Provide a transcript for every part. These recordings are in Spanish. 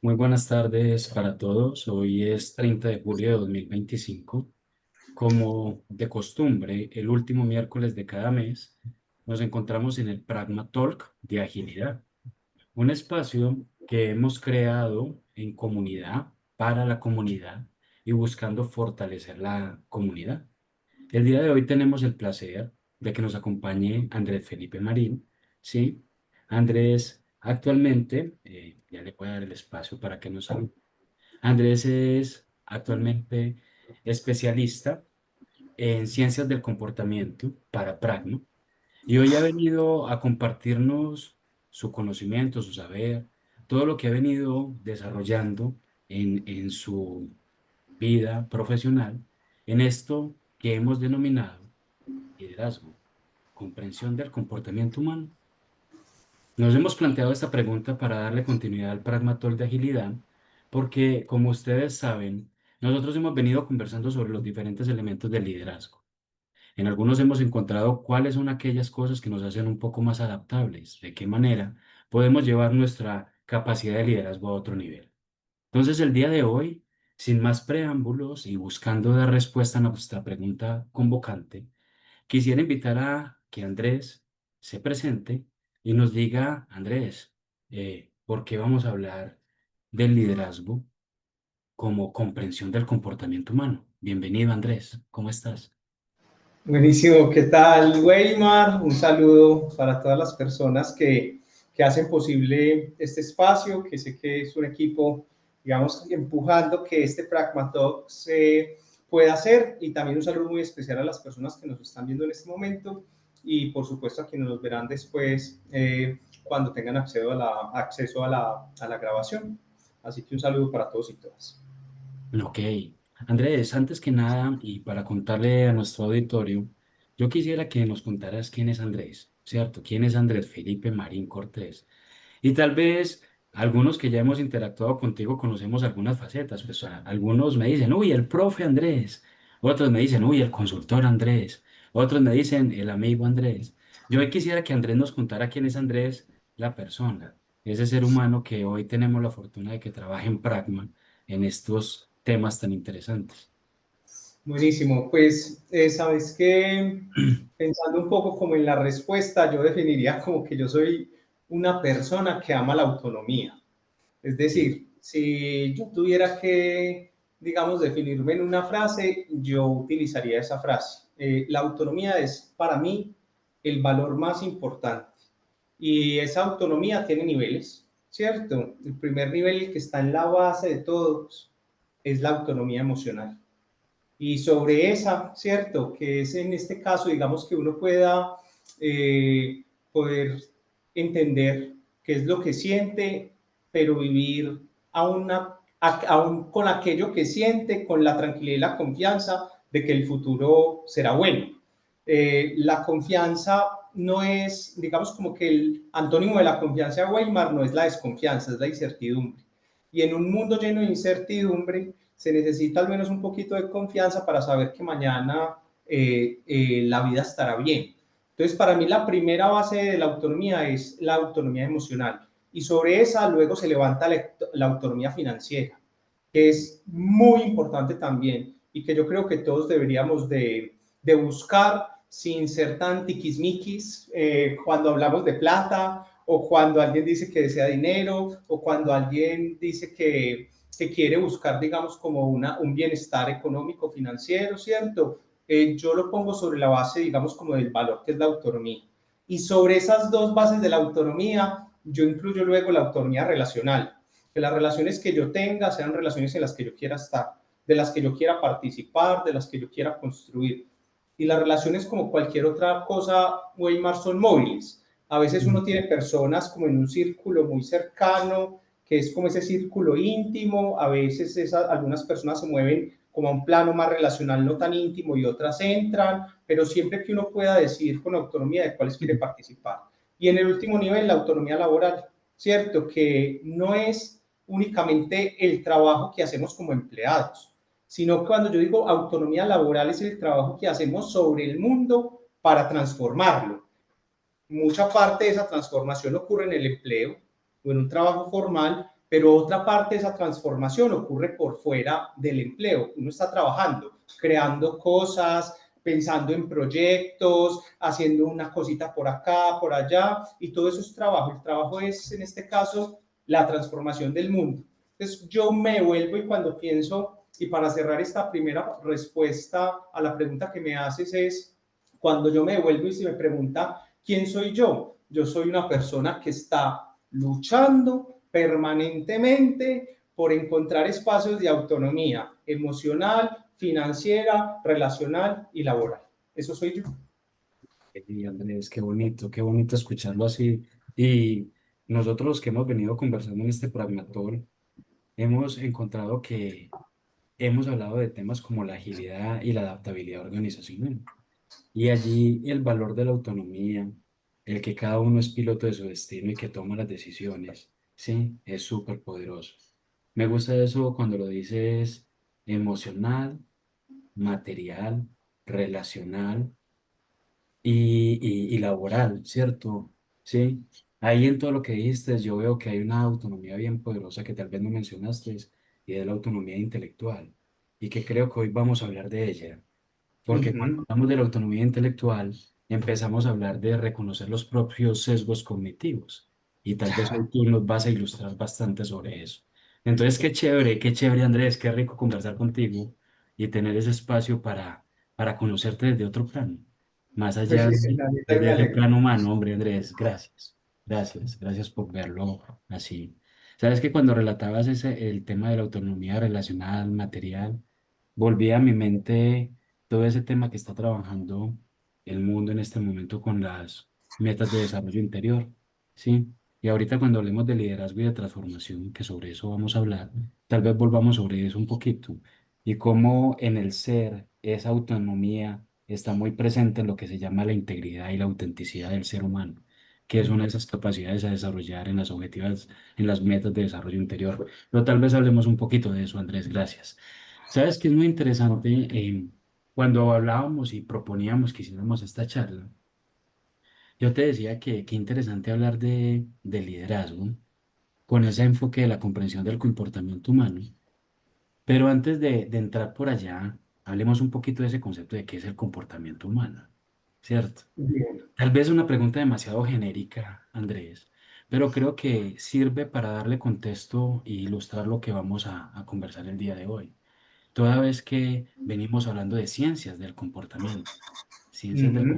Muy buenas tardes para todos. Hoy es 30 de julio de 2025. Como de costumbre, el último miércoles de cada mes, nos encontramos en el Pragma Talk de Agilidad, un espacio que hemos creado en comunidad, para la comunidad y buscando fortalecer la comunidad. El día de hoy tenemos el placer de que nos acompañe Andrés Felipe Marín, ¿sí? Andrés actualmente, ya le voy a dar el espacio para que nos salude. Andrés es actualmente especialista en ciencias del comportamiento para Pragma y hoy ha venido a compartirnos su conocimiento, su saber, todo lo que ha venido desarrollando en su vida profesional en esto que hemos denominado liderazgo, comprensión del comportamiento humano. Nos hemos planteado esta pregunta para darle continuidad al Pragmatol de agilidad, porque, como ustedes saben, nosotros hemos venido conversando sobre los diferentes elementos del liderazgo. En algunos hemos encontrado cuáles son aquellas cosas que nos hacen un poco más adaptables, de qué manera podemos llevar nuestra capacidad de liderazgo a otro nivel. Entonces, el día de hoy, sin más preámbulos y buscando dar respuesta a nuestra pregunta convocante, quisiera invitar a que Andrés se presente y nos diga, Andrés, ¿por qué vamos a hablar del liderazgo como comprensión del comportamiento humano? Bienvenido, Andrés. ¿Cómo estás? Buenísimo, ¿qué tal, Weimar? Un saludo para todas las personas que hacen posible este espacio, que sé que es un equipo, digamos, empujando que este Pragmatalk se pueda hacer, y también un saludo muy especial a las personas que nos están viendo en este momento y por supuesto a quienes nos verán después cuando tengan acceso a la grabación. Así que un saludo para todos y todas. Ok. Andrés, antes que nada, y para contarle a nuestro auditorio, yo quisiera que nos contaras quién es Andrés, ¿cierto? ¿Quién es Andrés Felipe Marín Cortés? Y tal vez algunos que ya hemos interactuado contigo conocemos algunas facetas. Pues algunos me dicen, uy, el profe Andrés. Otros me dicen, uy, el consultor Andrés. Otros me dicen, el amigo Andrés. Yo hoy quisiera que Andrés nos contara quién es Andrés, la persona, ese ser humano que hoy tenemos la fortuna de que trabaje en Pragma en estos temas tan interesantes. Buenísimo, pues sabes que pensando un poco como en la respuesta, yo definiría como que yo soy una persona que ama la autonomía. Es Sí. decir, si yo tuviera que, digamos, definirme en una frase, yo utilizaría esa frase. La autonomía es para mí el valor más importante, y esa autonomía tiene niveles, ¿cierto? El primer nivel, que está en la base de todos, es la autonomía emocional. Y sobre esa, ¿cierto? Que es en este caso, digamos, que uno pueda poder entender qué es lo que siente, pero vivir aún con aquello que siente, con la tranquilidad y la confianza de que el futuro será bueno. La confianza no es, digamos, como que el antónimo de la confianza, Weimar, no es la desconfianza, es la incertidumbre. Y en un mundo lleno de incertidumbre, se necesita al menos un poquito de confianza para saber que mañana la vida estará bien. Entonces, para mí la primera base de la autonomía es la autonomía emocional. Y sobre esa luego se levanta la autonomía financiera, que es muy importante también y que yo creo que todos deberíamos de buscar sin ser tan tiquismiquis cuando hablamos de plata, o cuando alguien dice que desea dinero, o cuando alguien dice que quiere buscar, digamos, como un bienestar económico, financiero, ¿cierto? Yo lo pongo sobre la base, digamos, como del valor que es la autonomía. Y sobre esas dos bases de la autonomía, yo incluyo luego la autonomía relacional, que las relaciones que yo tenga sean relaciones en las que yo quiera estar, de las que yo quiera participar, de las que yo quiera construir. Y las relaciones, como cualquier otra cosa, Weimar, son móviles. A veces uno tiene personas como en un círculo muy cercano, que es como ese círculo íntimo. A veces algunas personas se mueven como a un plano más relacional, no tan íntimo, y otras entran, pero siempre que uno pueda decidir con autonomía de cuáles quiere participar. Y en el último nivel, la autonomía laboral, ¿cierto? Que no es únicamente el trabajo que hacemos como empleados, sino que cuando yo digo autonomía laboral es el trabajo que hacemos sobre el mundo para transformarlo. Mucha parte de esa transformación ocurre en el empleo o en un trabajo formal, pero otra parte de esa transformación ocurre por fuera del empleo. Uno está trabajando, creando cosas, pensando en proyectos, haciendo una cosita por acá, por allá, y todo eso es trabajo. El trabajo es, en este caso, la transformación del mundo. Entonces, yo me vuelvo y cuando pienso, y para cerrar esta primera respuesta a la pregunta que me haces es, cuando yo me vuelvo y se me pregunta, ¿quién soy yo? Yo soy una persona que está luchando permanentemente por encontrar espacios de autonomía emocional, financiera, relacional y laboral. Eso soy yo. Y Andrés, qué bonito escucharlo así. Y nosotros los que hemos venido conversando en este Pragmatol, hemos encontrado que hemos hablado de temas como la agilidad y la adaptabilidad organizacional. Y allí el valor de la autonomía, el que cada uno es piloto de su destino y que toma las decisiones, sí, es súper poderoso. Me gusta eso cuando lo dices emocional, material, relacional y laboral, ¿cierto? Sí. Ahí en todo lo que dijiste, yo veo que hay una autonomía bien poderosa que tal vez no mencionaste y es la autonomía intelectual y que creo que hoy vamos a hablar de ella. Uh Porque cuando -huh. hablamos de la autonomía intelectual, empezamos a hablar de reconocer los propios sesgos cognitivos. Y tal vez hoy tú nos vas a ilustrar bastante sobre eso. Entonces, qué chévere, Andrés, qué rico conversar contigo y tener ese espacio para conocerte desde otro plano, más allá Pues, de, me desde ese alegro. plano humano, hombre, Andrés, gracias. Gracias, gracias por verlo así. Sabes que cuando relatabas el tema de la autonomía relacional, material, volví a mi mente todo ese tema que está trabajando el mundo en este momento con las metas de desarrollo interior, ¿sí? Y ahorita cuando hablemos de liderazgo y de transformación, que sobre eso vamos a hablar, tal vez volvamos sobre eso un poquito y cómo en el ser esa autonomía está muy presente en lo que se llama la integridad y la autenticidad del ser humano, que es una de esas capacidades a desarrollar en las objetivas, en las metas de desarrollo interior. Pero tal vez hablemos un poquito de eso, Andrés, gracias. Sabes que es muy interesante cuando hablábamos y proponíamos que hiciéramos esta charla. Yo te decía que qué interesante hablar de liderazgo con ese enfoque de la comprensión del comportamiento humano. Pero antes de entrar por allá, hablemos un poquito de ese concepto de qué es el comportamiento humano, ¿cierto? Bien. Tal vez una pregunta demasiado genérica, Andrés, pero creo que sirve para darle contexto e ilustrar lo que vamos a conversar el día de hoy. Toda vez que venimos hablando de Uh ciencias del -huh.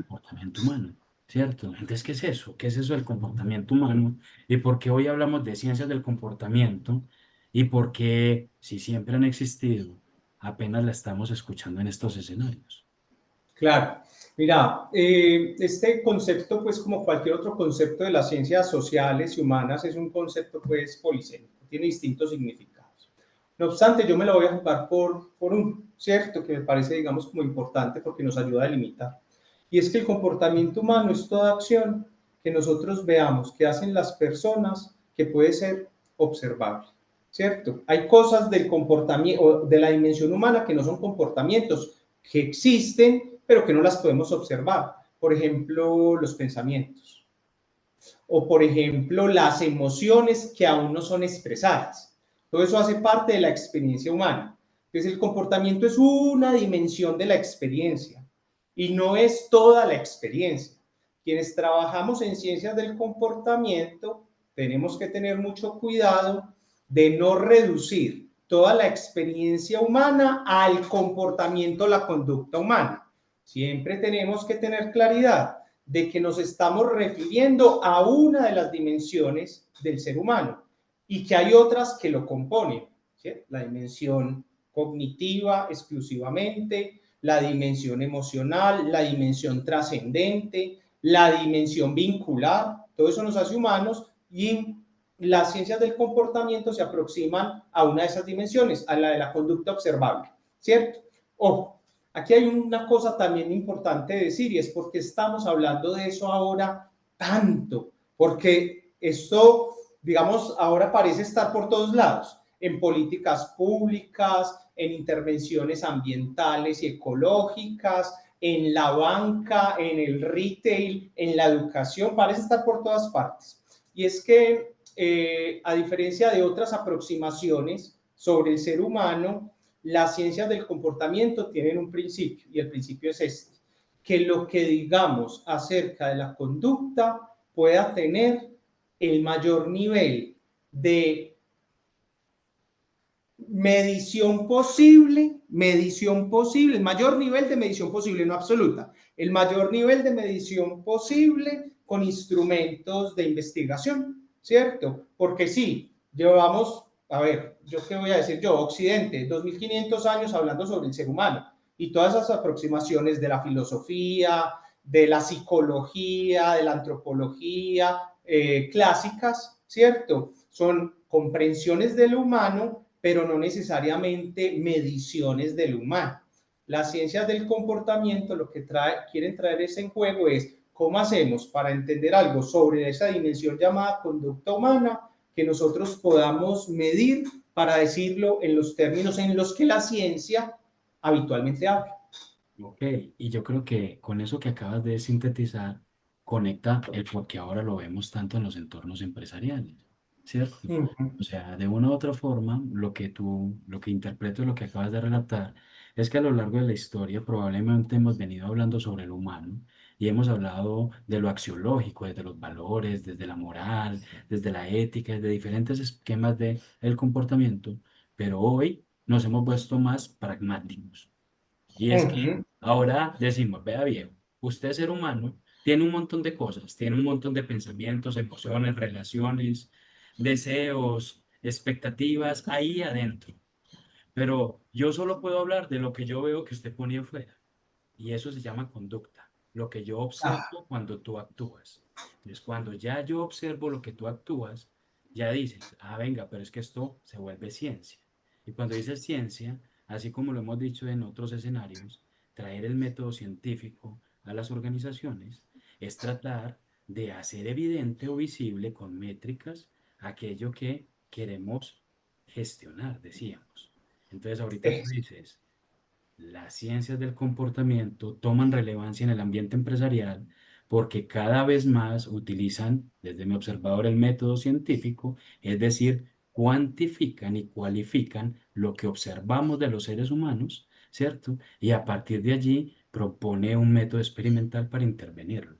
comportamiento humano, ¿cierto? Entonces, ¿qué es eso? ¿Qué es eso del comportamiento humano? ¿Y por qué hoy hablamos de ciencias del comportamiento? ¿Y por qué, si siempre han existido, apenas la estamos escuchando en estos escenarios? Claro. Mira, este concepto, pues como cualquier otro concepto de las ciencias sociales y humanas, es un concepto pues polisémico, tiene distintos significados. No obstante, yo me lo voy a jugar por un, ¿cierto? Que me parece, digamos, como importante porque nos ayuda a delimitar. Y es que el comportamiento humano es toda acción que nosotros veamos que hacen las personas que puede ser observable, ¿cierto? Hay cosas del comportamiento, de la dimensión humana que no son comportamientos, que existen, pero que no las podemos observar. Por ejemplo, los pensamientos. O, por ejemplo, las emociones que aún no son expresadas. Todo eso hace parte de la experiencia humana. Entonces, el comportamiento es una dimensión de la experiencia y no es toda la experiencia. Quienes trabajamos en ciencias del comportamiento tenemos que tener mucho cuidado de no reducir toda la experiencia humana al comportamiento, la conducta humana. Siempre tenemos que tener claridad de que nos estamos refiriendo a una de las dimensiones del ser humano y que hay otras que lo componen, ¿sí? La dimensión cognitiva exclusivamente, la dimensión emocional, la dimensión trascendente, la dimensión vincular, todo eso nos hace humanos y las ciencias del comportamiento se aproximan a una de esas dimensiones, a la de la conducta observable, ¿cierto? Ojo, aquí hay una cosa también importante de decir y es porque estamos hablando de eso ahora tanto, porque esto, digamos, ahora parece estar por todos lados, en políticas públicas, en intervenciones ambientales y ecológicas, en la banca, en el retail, en la educación, parece estar por todas partes. Y es que a diferencia de otras aproximaciones sobre el ser humano, las ciencias del comportamiento tienen un principio, y el principio es este, que lo que digamos acerca de la conducta pueda tener el mayor nivel de medición posible, el mayor nivel de medición posible, no absoluta, el mayor nivel de medición posible con instrumentos de investigación, ¿cierto? Porque sí, llevamos, a ver, yo qué voy a decir yo, Occidente, 2500 años hablando sobre el ser humano y todas esas aproximaciones de la filosofía, de la psicología, de la antropología, clásicas, ¿cierto? Son comprensiones del humano, pero no necesariamente mediciones del humano. Las ciencias del comportamiento lo que quieren traer en juego es cómo hacemos para entender algo sobre esa dimensión llamada conducta humana que nosotros podamos medir para decirlo en los términos en los que la ciencia habitualmente habla. Ok, y yo creo que con eso que acabas de sintetizar, conecta el por qué ahora lo vemos tanto en los entornos empresariales, ¿cierto? Uh -huh. O sea, de una u otra forma, lo que interpreto de lo que acabas de relatar, es que a lo largo de la historia probablemente hemos venido hablando sobre el humano y hemos hablado de lo axiológico, desde los valores, desde la moral, desde la ética, desde diferentes esquemas de el comportamiento, pero hoy nos hemos puesto más pragmáticos. Y Uh es que -huh. ahora decimos, vea viejo, usted ser humano tiene un montón de cosas, tiene un montón de pensamientos, emociones, relaciones, deseos, expectativas ahí adentro. Pero yo solo puedo hablar de lo que yo veo que usted pone afuera. Y eso se llama conducta, lo que yo Ah, observo cuando tú actúas. Entonces, cuando ya yo observo lo que tú actúas, ya dices, ah, venga, pero es que esto se vuelve ciencia. Y cuando dices ciencia, así como lo hemos dicho en otros escenarios, traer el método científico a las organizaciones es tratar de hacer evidente o visible con métricas aquello que queremos gestionar, decíamos. Entonces, ahorita tú es, dices, las ciencias del comportamiento toman relevancia en el ambiente empresarial porque cada vez más utilizan, desde mi observador, el método científico, es decir, cuantifican y cualifican lo que observamos de los seres humanos, ¿cierto? Y a partir de allí propone un método experimental para intervenirlo.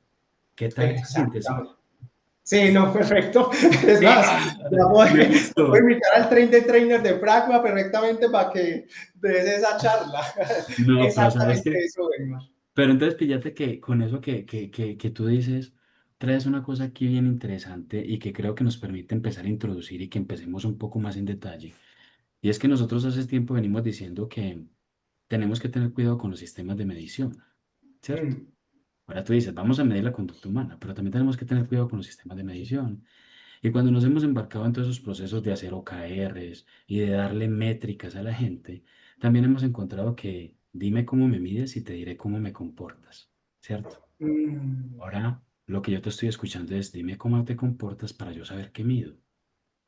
¿Qué tal esa síntesis? exactamente. Sí, no, perfecto. Es más, ¡Ah! ya Me puedo gustó. invitar al train de trainer de Pragma perfectamente para que des esa charla. No, pero ¿sabes Exactamente qué? eso, Weimar. Pero entonces píllate que con eso que tú dices, traes una cosa aquí bien interesante y que creo que nos permite empezar a introducir y que empecemos un poco más en detalle. Y es que nosotros hace tiempo venimos diciendo que tenemos que tener cuidado con los sistemas de medición, ¿cierto? Mm. Ahora tú dices, vamos a medir la conducta humana, pero también tenemos que tener cuidado con los sistemas de medición. Y cuando nos hemos embarcado en todos esos procesos de hacer OKRs y de darle métricas a la gente, también hemos encontrado que dime cómo me mides y te diré cómo me comportas, ¿cierto? Mm. Ahora lo que yo te estoy escuchando es dime cómo te comportas para yo saber qué mido.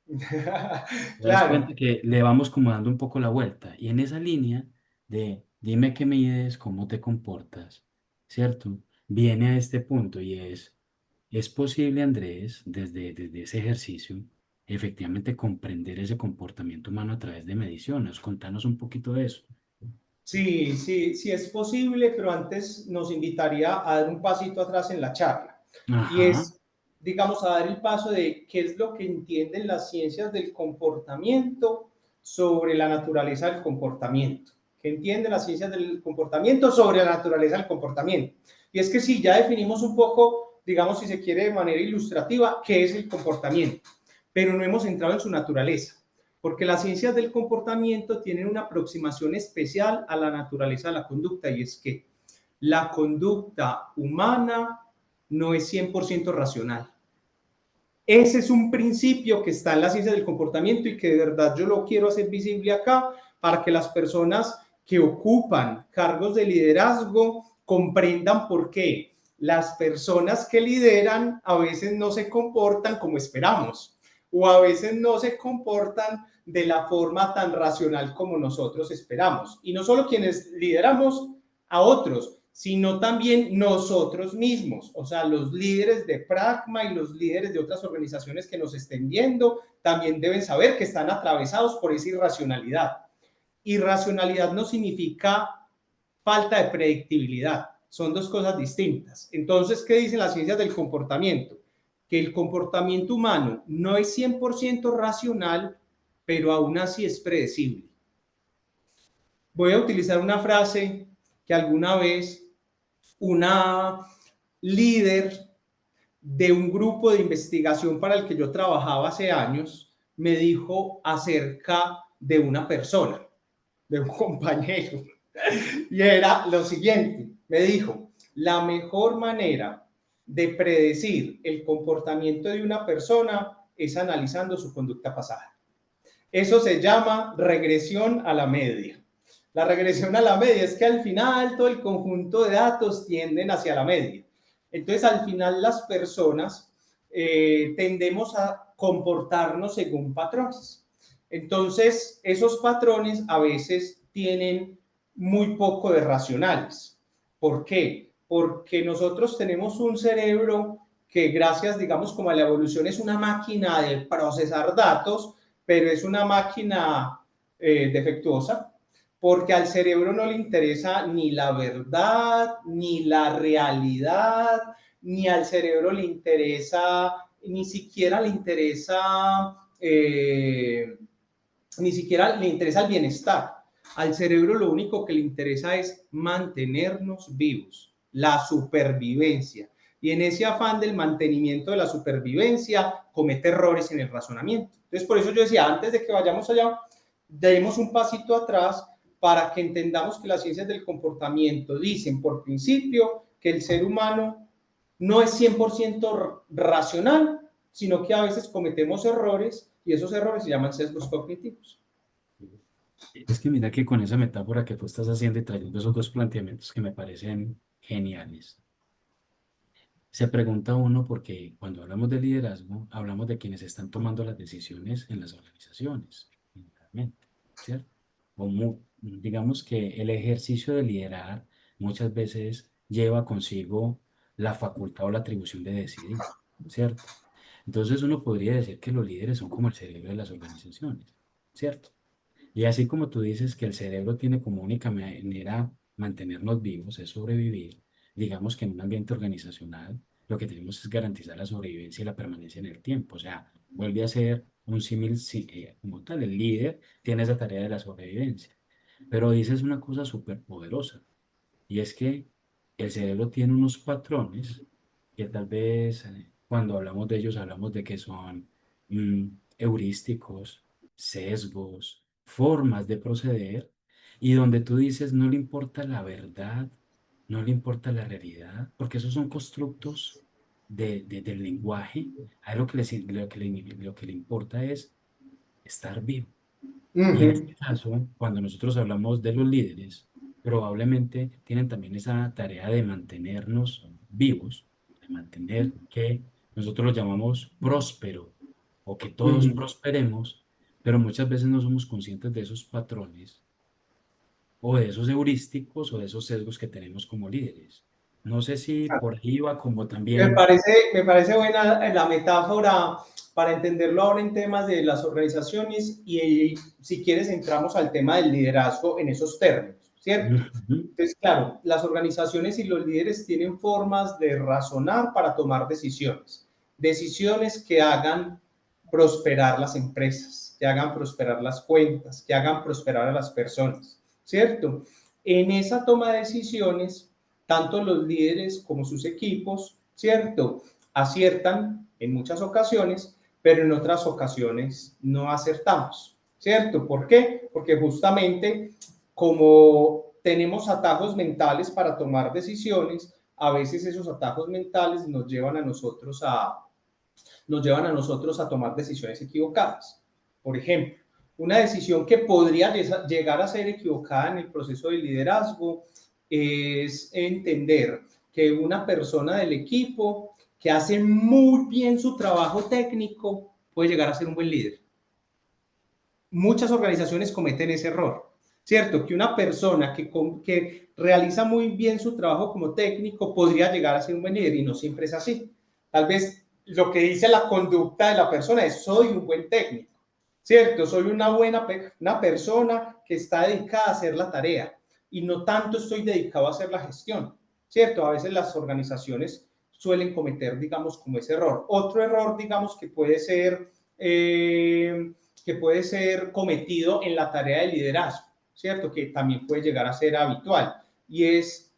¿Te das Claro, cuenta que le vamos como dando un poco la vuelta? Y en esa línea de dime qué mides, cómo te comportas, ¿cierto? Viene a este punto y es posible, Andrés, desde ese ejercicio, efectivamente comprender ese comportamiento humano a través de mediciones. Contanos un poquito de eso. sí, sí, sí es posible, pero antes nos invitaría a dar un pasito atrás en la charla. Y Ajá, es, digamos, a dar el paso de qué es lo que entienden las ciencias del comportamiento sobre la naturaleza del comportamiento. ¿Qué entienden las ciencias del comportamiento sobre la naturaleza del comportamiento? Y es que si ya definimos un poco, digamos, si se quiere de manera ilustrativa, qué es el comportamiento, pero no hemos entrado en su naturaleza, porque las ciencias del comportamiento tienen una aproximación especial a la naturaleza de la conducta, y es que la conducta humana no es 100% racional. Ese es un principio que está en la ciencia del comportamiento y que de verdad yo lo quiero hacer visible acá para que las personas que ocupan cargos de liderazgo comprendan por qué las personas que lideran a veces no se comportan como esperamos o a veces no se comportan de la forma tan racional como nosotros esperamos. Y no solo quienes lideramos a otros, sino también nosotros mismos, o sea, los líderes de Pragma y los líderes de otras organizaciones que nos estén viendo también deben saber que están atravesados por esa irracionalidad. Irracionalidad no significa falta de predictibilidad, son dos cosas distintas. Entonces, ¿qué dicen las ciencias del comportamiento? Que el comportamiento humano no es 100% racional, pero aún así es predecible. Voy a utilizar una frase que alguna vez una líder de un grupo de investigación para el que yo trabajaba hace años me dijo acerca de una persona, de un compañero, y era lo siguiente, me dijo, la mejor manera de predecir el comportamiento de una persona es analizando su conducta pasada. Eso se llama regresión a la media. La regresión a la media es que al final todo el conjunto de datos tienden hacia la media. Entonces, al final las personas tendemos a comportarnos según patrones. Entonces, esos patrones a veces tienen muy poco de racionales. ¿Por qué? Porque nosotros tenemos un cerebro que gracias, digamos, como a la evolución es una máquina de procesar datos, pero es una máquina defectuosa, porque al cerebro no le interesa ni la verdad, ni la realidad, ni al cerebro le interesa, ni siquiera le interesa, ni siquiera le interesa el bienestar. Al cerebro lo único que le interesa es mantenernos vivos, la supervivencia. Y en ese afán del mantenimiento de la supervivencia, comete errores en el razonamiento. Entonces, por eso yo decía, antes de que vayamos allá, demos un pasito atrás para que entendamos que las ciencias del comportamiento dicen, por principio, que el ser humano no es 100% racional, sino que a veces cometemos errores y esos errores se llaman sesgos cognitivos. Es que mira que con esa metáfora que tú estás haciendo y trayendo esos dos planteamientos que me parecen geniales, se pregunta uno porque cuando hablamos de liderazgo, hablamos de quienes están tomando las decisiones en las organizaciones, generalmente, ¿cierto? Digamos que el ejercicio de liderar muchas veces lleva consigo la facultad o la atribución de decidir, ¿cierto? Entonces uno podría decir que los líderes son como el cerebro de las organizaciones, ¿cierto? Y así como tú dices que el cerebro tiene como única manera mantenernos vivos, es sobrevivir, digamos que en un ambiente organizacional lo que tenemos es garantizar la sobrevivencia y la permanencia en el tiempo. O sea, vuelve a ser un símil como tal. El líder tiene esa tarea de la sobrevivencia. Pero dices una cosa súper poderosa y es que el cerebro tiene unos patrones que tal vez cuando hablamos de ellos hablamos de que son mm, heurísticos, sesgos, formas de proceder y donde tú dices no le importa la verdad, no le importa la realidad, porque esos son constructos del lenguaje. A él lo que le importa es estar vivo. Y en este caso, cuando nosotros hablamos de los líderes, probablemente tienen también esa tarea de mantenernos vivos, de mantener que nosotros lo llamamos próspero o que todos prosperemos, pero muchas veces no somos conscientes de esos patrones o de esos heurísticos o de esos sesgos que tenemos como líderes. No sé si por ahí va como también. Me parece buena la metáfora para entenderlo ahora en temas de las organizaciones y si quieres entramos al tema del liderazgo en esos términos, ¿cierto? Ujú, Entonces, claro, las organizaciones y los líderes tienen formas de razonar para tomar decisiones, decisiones que hagan prosperar las empresas, que hagan prosperar las cuentas, que hagan prosperar a las personas, ¿cierto? En esa toma de decisiones, tanto los líderes como sus equipos, ¿cierto? Aciertan en muchas ocasiones, pero en otras ocasiones no acertamos, ¿cierto? ¿Por qué? Porque justamente como tenemos atajos mentales para tomar decisiones, a veces esos atajos mentales nos llevan a nosotros a tomar decisiones equivocadas. Por ejemplo, una decisión que podría llegar a ser equivocada en el proceso de liderazgo es entender que una persona del equipo que hace muy bien su trabajo técnico puede llegar a ser un buen líder. Muchas organizaciones cometen ese error. ¿cierto? Que una persona que realiza muy bien su trabajo como técnico podría llegar a ser un buen líder y no siempre es así. Tal vez lo que dice la conducta de la persona es soy un buen técnico, ¿cierto? Soy una persona que está dedicada a hacer la tarea y no tanto estoy dedicado a hacer la gestión, ¿cierto? A veces las organizaciones suelen cometer, digamos, como ese error. Otro error, digamos, que puede ser cometido en la tarea de liderazgo, ¿cierto? Que también puede llegar a ser habitual, y es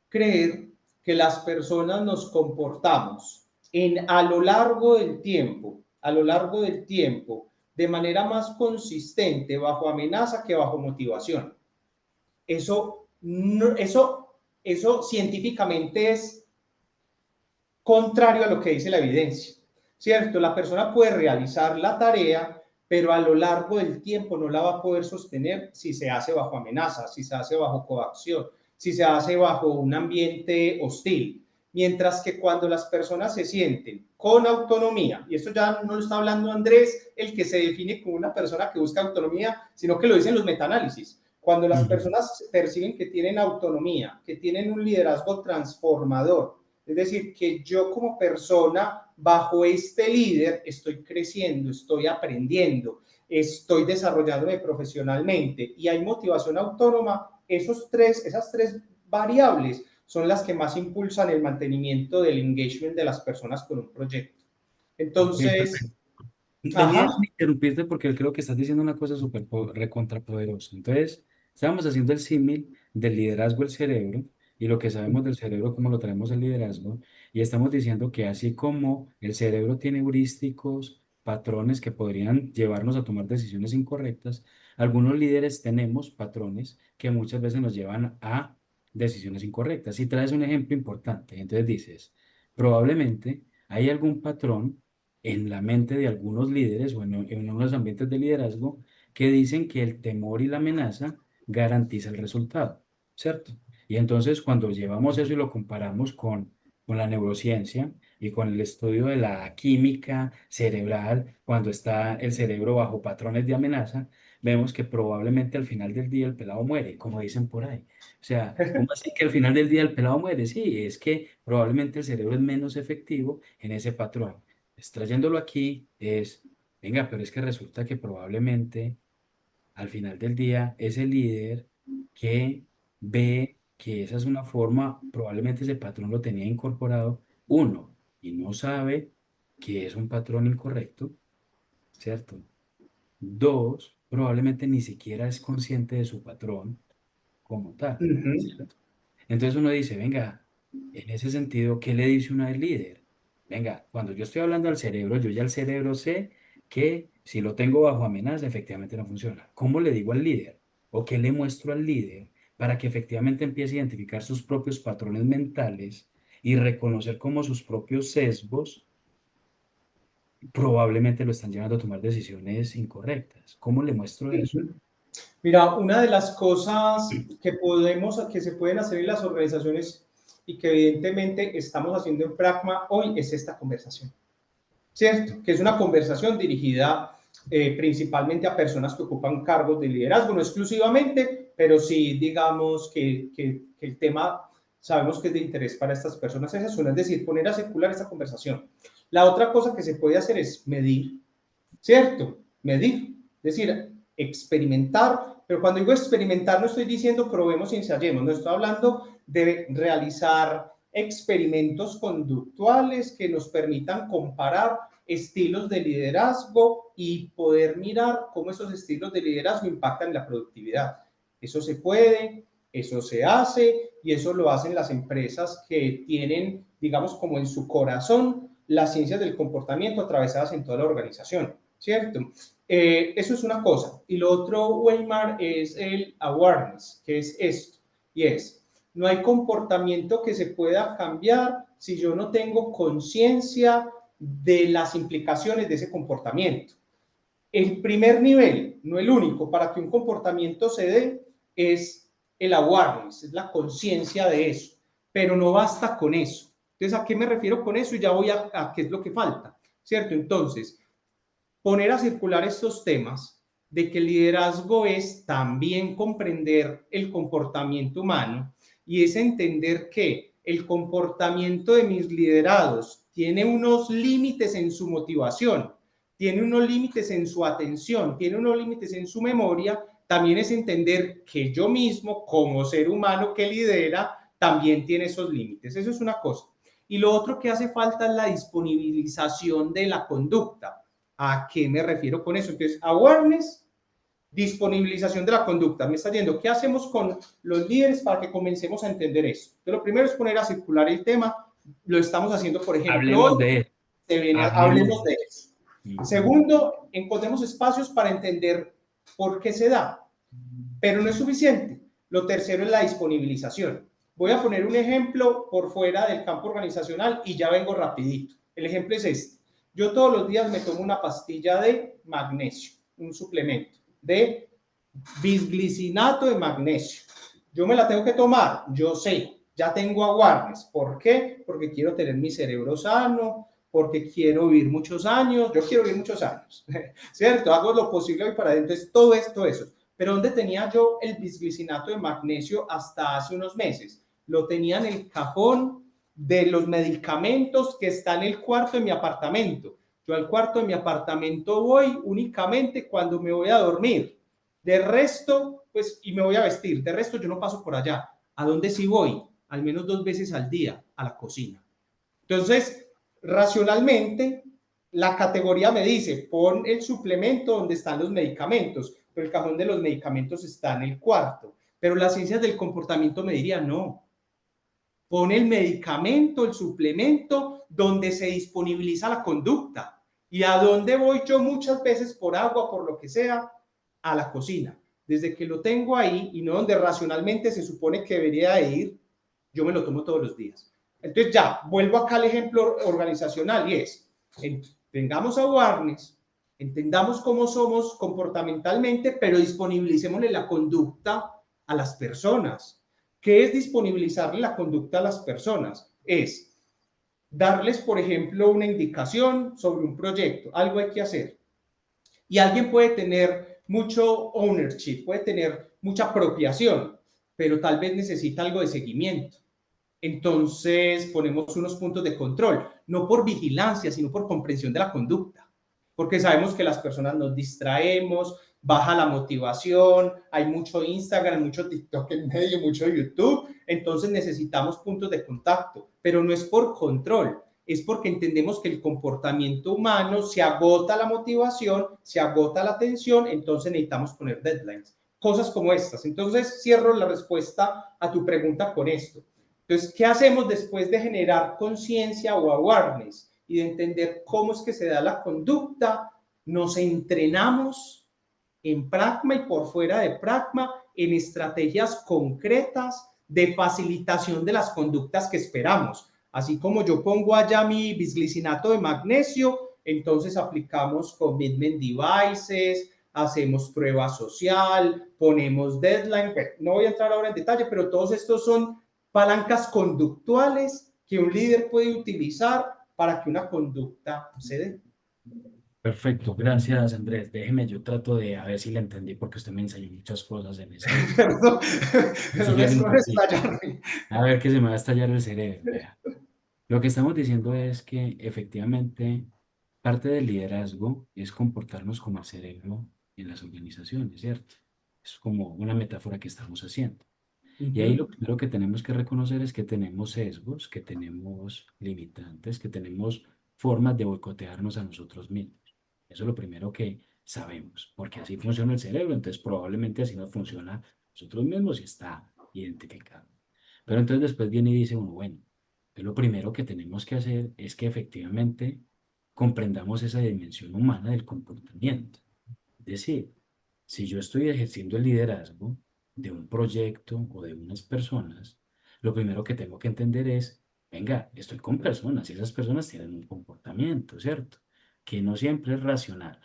creer que las personas nos comportamos a lo largo del tiempo, de manera más consistente bajo amenaza que bajo motivación. Eso, no, eso científicamente es contrario a lo que dice la evidencia, ¿cierto? La persona puede realizar la tarea, pero a lo largo del tiempo no la va a poder sostener si se hace bajo amenaza, si se hace bajo coacción, si se hace bajo un ambiente hostil. Mientras que cuando las personas se sienten con autonomía, y esto ya no lo está hablando Andrés, el que se define como una persona que busca autonomía, sino que lo dicen los metaanálisis. Cuando las personas perciben que tienen autonomía, que tienen un liderazgo transformador, es decir, que yo como persona, bajo este líder, estoy creciendo, estoy aprendiendo, estoy desarrollándome profesionalmente y hay motivación autónoma, esas tres variables son las que más impulsan el mantenimiento del engagement de las personas con un proyecto. Ok, Entonces, perfecto. Venía ajá, a interrumpirte porque creo que estás diciendo una cosa súper recontrapoderosa. Entonces, estábamos haciendo el símil del liderazgo del cerebro y lo que sabemos del cerebro, cómo lo traemos al liderazgo, y estamos diciendo que así como el cerebro tiene heurísticos, patrones que podrían llevarnos a tomar decisiones incorrectas, algunos líderes tenemos patrones que muchas veces nos llevan a decisiones incorrectas. Y traes un ejemplo importante, entonces dices, probablemente hay algún patrón en la mente de algunos líderes o en unos ambientes de liderazgo que dicen que el temor y la amenaza garantiza el resultado, ¿cierto? Y entonces cuando llevamos eso y lo comparamos con la neurociencia y con el estudio de la química cerebral, cuando está el cerebro bajo patrones de amenaza, vemos que probablemente al final del día el pelado muere, como dicen por ahí. O sea, ¿cómo así que al final del día el pelado muere? Sí, es que probablemente el cerebro es menos efectivo en ese patrón. Extrayéndolo aquí es, venga, pero es que resulta que probablemente al final del día ese líder que ve que esa es una forma, probablemente ese patrón lo tenía incorporado, uno, y no sabe que es un patrón incorrecto, ¿cierto? Dos, probablemente ni siquiera es consciente de su patrón como tal, uh-huh, ¿cierto? Entonces uno dice, venga, en ese sentido, ¿qué le dice uno al líder? Venga, cuando yo estoy hablando al cerebro, yo ya el cerebro sé que si lo tengo bajo amenaza, efectivamente no funciona. ¿Cómo le digo al líder? ¿O qué le muestro al líder para que efectivamente empiece a identificar sus propios patrones mentales y reconocer cómo sus propios sesgos probablemente lo están llevando a tomar decisiones incorrectas? ¿Cómo le muestro eso? uh-huh. Mira, una de las cosas que se pueden hacer en las organizaciones y que evidentemente estamos haciendo en Pragma hoy es esta conversación, ¿cierto? Que es una conversación dirigida principalmente a personas que ocupan cargos de liderazgo, no exclusivamente, pero sí digamos que el tema sabemos que es de interés para estas personas, es decir, poner a circular esta conversación. La otra cosa que se puede hacer es medir, ¿cierto? Medir, es decir, experimentar, pero cuando digo experimentar no estoy diciendo probemos y ensayemos, no estoy hablando de realizar experimentos conductuales que nos permitan comparar estilos de liderazgo y poder mirar cómo esos estilos de liderazgo impactan la productividad. Eso se puede, eso se hace y eso lo hacen las empresas que tienen, digamos, como en su corazón las ciencias del comportamiento atravesadas en toda la organización. ¿Cierto? Eso es una cosa. Y lo otro, Weimar, es el awareness, que es esto. Y es, no hay comportamiento que se pueda cambiar si yo no tengo conciencia de las implicaciones de ese comportamiento. El primer nivel, no el único, para que un comportamiento se dé, es el awareness, es la conciencia de eso. Pero no basta con eso. Entonces, ¿a qué me refiero con eso? Y ya voy a qué es lo que falta. ¿Cierto? Entonces, poner a circular estos temas, de que el liderazgo es también comprender el comportamiento humano y es entender que el comportamiento de mis liderados tiene unos límites en su motivación, tiene unos límites en su atención, tiene unos límites en su memoria. También es entender que yo mismo, como ser humano que lidera, también tiene esos límites. Eso es una cosa. Y lo otro que hace falta es la disponibilización de la conducta. ¿A qué me refiero con eso? Entonces, awareness, disponibilización de la conducta. Me está diciendo, ¿qué hacemos con los líderes para que comencemos a entender eso? Entonces, lo primero es poner a circular el tema. Lo estamos haciendo, por ejemplo, Hablemos hoy. de eso. Hablemos Hablemos de de eso. eso. Ujú. Segundo, encontremos espacios para entender por qué se da, pero no es suficiente. Lo tercero es la disponibilización. Voy a poner un ejemplo por fuera del campo organizacional y ya vengo rapidito. El ejemplo es este. Yo todos los días me tomo una pastilla de magnesio, un suplemento de bisglicinato de magnesio. Yo me la tengo que tomar, yo sé, ya tengo awareness. ¿Por qué? Porque quiero tener mi cerebro sano, porque quiero vivir muchos años, yo quiero vivir muchos años, ¿cierto? Hago lo posible hoy para adentro, es todo esto, eso. Pero ¿dónde tenía yo el bisglicinato de magnesio hasta hace unos meses? Lo tenía en el cajón de los medicamentos que está en el cuarto de mi apartamento. Yo al cuarto de mi apartamento voy únicamente cuando me voy a dormir. De resto, pues, y me voy a vestir. De resto, yo no paso por allá. ¿A dónde sí voy? Al menos 2 veces al día, a la cocina. Entonces, racionalmente, la categoría me dice, pon el suplemento donde están los medicamentos, pero el cajón de los medicamentos está en el cuarto. Pero las ciencias del comportamiento me dirían, no, pon el medicamento, el suplemento, donde se disponibiliza la conducta. ¿Y a dónde voy yo muchas veces por agua, por lo que sea? A la cocina. Desde que lo tengo ahí y no donde racionalmente se supone que debería ir, yo me lo tomo todos los días. Entonces ya, vuelvo acá al ejemplo organizacional y es, tengamos awareness, entendamos cómo somos comportamentalmente, pero disponibilicémosle la conducta a las personas. ¿Qué es disponibilizarle la conducta a las personas? Es darles, por ejemplo, una indicación sobre un proyecto, algo hay que hacer. Y alguien puede tener mucho ownership, puede tener mucha apropiación, pero tal vez necesita algo de seguimiento. Entonces ponemos unos puntos de control, no por vigilancia, sino por comprensión de la conducta, porque sabemos que las personas nos distraemos, baja la motivación, hay mucho Instagram, mucho TikTok en medio, mucho YouTube, entonces necesitamos puntos de contacto, pero no es por control, es porque entendemos que el comportamiento humano se agota la motivación, se agota la atención, entonces necesitamos poner deadlines, cosas como estas. Entonces cierro la respuesta a tu pregunta con esto. Entonces, ¿qué hacemos después de generar conciencia o awareness y de entender cómo es que se da la conducta? Nos entrenamos en pragma y por fuera de pragma en estrategias concretas de facilitación de las conductas que esperamos. Así como yo pongo allá mi bisglicinato de magnesio, entonces aplicamos commitment devices, hacemos prueba social, ponemos deadline. Bueno, no voy a entrar ahora en detalle, pero todos estos son palancas conductuales que un líder puede utilizar para que una conducta se dé. Perfecto, gracias Andrés. Déjeme, yo trato de a ver si le entendí porque usted me enseñó muchas cosas en ese. Perdón, Sí, pero no yo le es con entendí. estallarme. A ver que se me va a estallar el cerebro. Vea. Lo que estamos diciendo es que efectivamente parte del liderazgo es comportarnos como el cerebro en las organizaciones, ¿cierto? Es como una metáfora que estamos haciendo. Uh Y ahí -huh. lo primero que tenemos que reconocer es que tenemos sesgos, que tenemos limitantes, que tenemos formas de boicotearnos a nosotros mismos. Eso es lo primero que sabemos, porque así funciona el cerebro, entonces probablemente así nos funciona nosotros mismos y está identificado. Pero entonces después viene y dice uno, bueno, entonces lo primero que tenemos que hacer es que efectivamente comprendamos esa dimensión humana del comportamiento. Es decir, si yo estoy ejerciendo el liderazgo de un proyecto o de unas personas, lo primero que tengo que entender es, venga, estoy con personas y esas personas tienen un comportamiento, ¿cierto? Que no siempre es racional,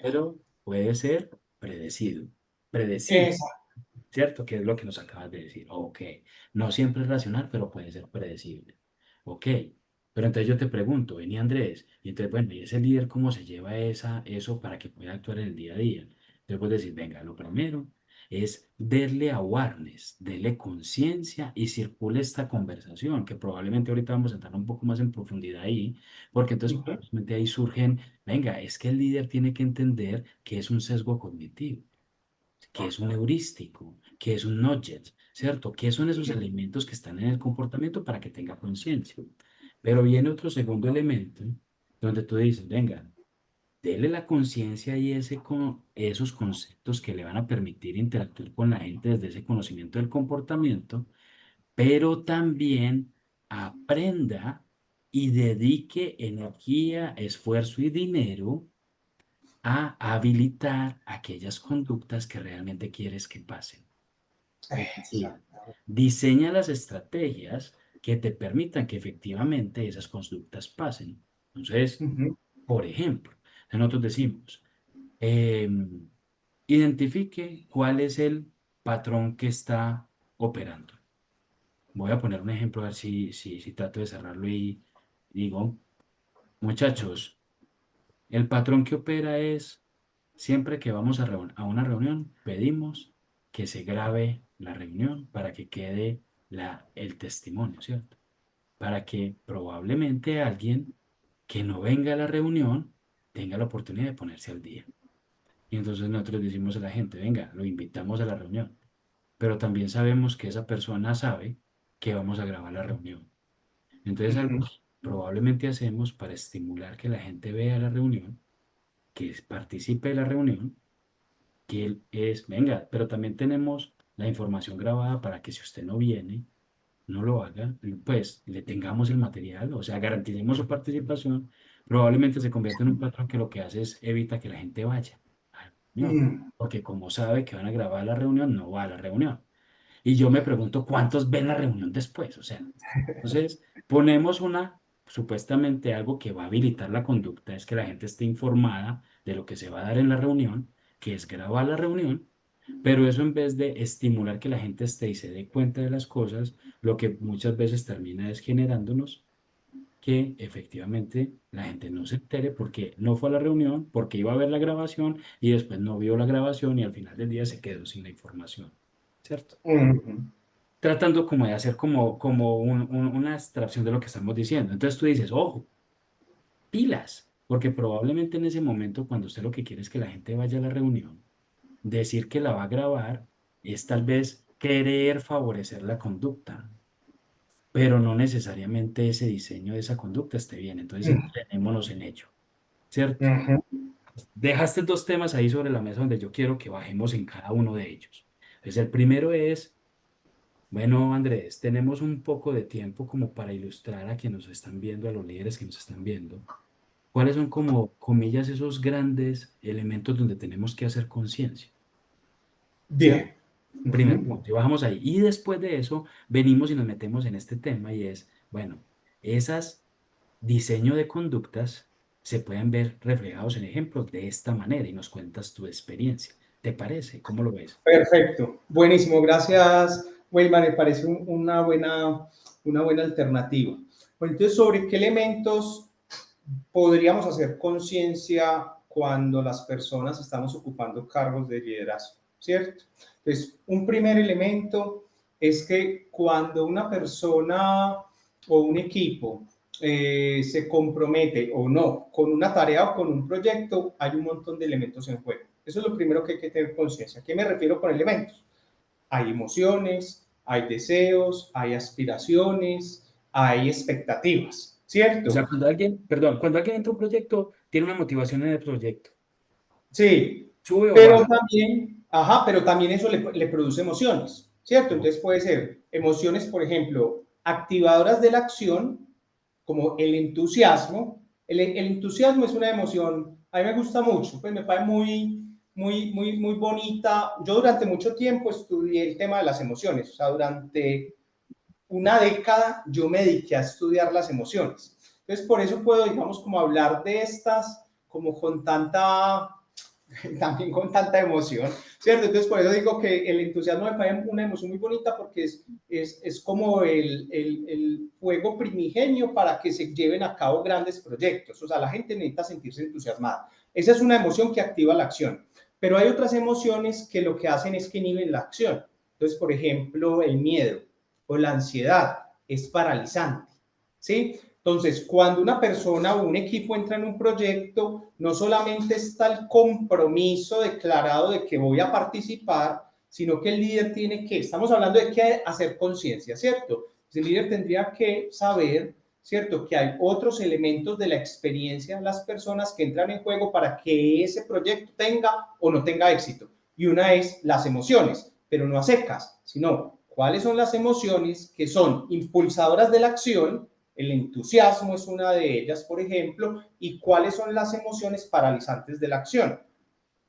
pero puede ser predecido, predecible, Esa. ¿cierto? Que es lo que nos acabas de decir. Ok, no siempre es racional, pero puede ser predecible. Ok, pero entonces yo te pregunto, venía Andrés, y entonces, bueno, ¿y ese líder cómo se lleva eso para que pueda actuar en el día a día? Entonces vos decís, venga, lo primero es darle awareness, darle conciencia y circule esta conversación, que probablemente ahorita vamos a entrar un poco más en profundidad ahí, porque entonces Ujú. probablemente ahí surgen, venga, es que el líder tiene que entender que es un sesgo cognitivo, que es un heurístico, que es un nudge, ¿cierto? ¿Qué son esos elementos que están en el comportamiento para que tenga conciencia? Pero viene otro segundo elemento donde tú dices, venga, dele la conciencia y esos conceptos que le van a permitir interactuar con la gente desde ese conocimiento del comportamiento, pero también aprenda y dedique energía, esfuerzo y dinero a habilitar aquellas conductas que realmente quieres que pasen. Es decir, Exacto. diseña las estrategias que te permitan que efectivamente esas conductas pasen. Entonces, Ujú. por ejemplo, nosotros decimos, identifique cuál es el patrón que está operando. Voy a poner un ejemplo a ver si trato de cerrarlo y digo, muchachos, el patrón que opera es siempre que vamos a una reunión, pedimos que se grabe la reunión para que quede el testimonio, ¿cierto? Para que probablemente alguien que no venga a la reunión tenga la oportunidad de ponerse al día. Y entonces nosotros decimos a la gente, venga, lo invitamos a la reunión, pero también sabemos que esa persona sabe que vamos a grabar la reunión. Entonces, algo Ujú. que probablemente hacemos para estimular que la gente vea la reunión, participe de la reunión, que él es, venga, pero también tenemos la información grabada para que si usted no viene, no lo haga, pues le tengamos el material, o sea, garanticemos su participación, probablemente se convierte en un patrón que lo que hace es evita que la gente vaya a la reunión, Mm. porque como sabe que van a grabar la reunión, no va a la reunión. Y yo me pregunto cuántos ven la reunión después, o sea, entonces ponemos supuestamente algo que va a habilitar la conducta, es que la gente esté informada de lo que se va a dar en la reunión, que es grabar la reunión, pero eso en vez de estimular que la gente esté y se dé cuenta de las cosas, lo que muchas veces termina es generándonos que efectivamente la gente no se entere porque no fue a la reunión, porque iba a ver la grabación y después no vio la grabación y al final del día se quedó sin la información, ¿cierto? Ujú. Tratando como de hacer como una abstracción de lo que estamos diciendo. Entonces tú dices, ojo, pilas, porque probablemente en ese momento cuando usted lo que quiere es que la gente vaya a la reunión, decir que la va a grabar es tal vez querer favorecer la conducta, pero no necesariamente ese diseño de esa conducta esté bien. Entonces entrenémonos en ello, ¿cierto? Ujú. Dejaste dos temas ahí sobre la mesa donde yo quiero que bajemos en cada uno de ellos. Entonces el primero es, bueno, Andrés, tenemos un poco de tiempo como para ilustrar a quienes nos están viendo, a los líderes que nos están viendo. ¿Cuáles son como, comillas, esos grandes elementos donde tenemos que hacer conciencia? ¿Cierto? Bien. Primer Ujú. punto, y bajamos ahí. Y después de eso, venimos y nos metemos en este tema y es, bueno, esas diseño de conductas se pueden ver reflejados en ejemplos de esta manera y nos cuentas tu experiencia. ¿Te parece? ¿Cómo lo ves? Perfecto. Buenísimo. Gracias, Weyman. Me parece una buena alternativa. Bueno, entonces, ¿sobre qué elementos podríamos hacer conciencia cuando las personas estamos ocupando cargos de liderazgo? ¿Cierto? Entonces, un primer elemento es que cuando una persona o un equipo se compromete o no con una tarea o con un proyecto, hay un montón de elementos en juego. Eso es lo primero que hay que tener conciencia. ¿A qué me refiero con elementos? Hay emociones, hay deseos, hay aspiraciones, hay expectativas, O sea, ¿cierto? cuando alguien entra a un proyecto, tiene una motivación en el proyecto. Sí, Sube o pero baja. también, ajá, pero también eso le produce emociones, ¿cierto? Entonces puede ser emociones, por ejemplo, activadoras de la acción, como el entusiasmo. El entusiasmo es una emoción, a mí me gusta mucho, pues me parece muy bonita. Yo durante mucho tiempo estudié el tema de las emociones, o sea, durante una década yo me dediqué a estudiar las emociones. Entonces, por eso puedo, digamos, como hablar de estas como con tanta también con tanta emoción, ¿cierto? Entonces, por eso digo que el entusiasmo me parece una emoción muy bonita porque es como el fuego primigenio para que se lleven a cabo grandes proyectos. O sea, la gente necesita sentirse entusiasmada. Esa es una emoción que activa la acción. Pero hay otras emociones que lo que hacen es que inhiben la acción. Entonces, por ejemplo, el miedo o la ansiedad es paralizante, ¿sí? Entonces, cuando una persona o un equipo entra en un proyecto, no solamente está el compromiso declarado de que voy a participar, sino que el líder tiene que, estamos hablando de que hacer conciencia, ¿cierto? El líder tendría que saber, ¿cierto? Que hay otros elementos de la experiencia de las personas que entran en juego para que ese proyecto tenga o no tenga éxito. Y una es las emociones, pero no a secas, sino cuáles son las emociones que son impulsadoras de la acción. El entusiasmo es una de ellas, por ejemplo, y cuáles son las emociones paralizantes de la acción.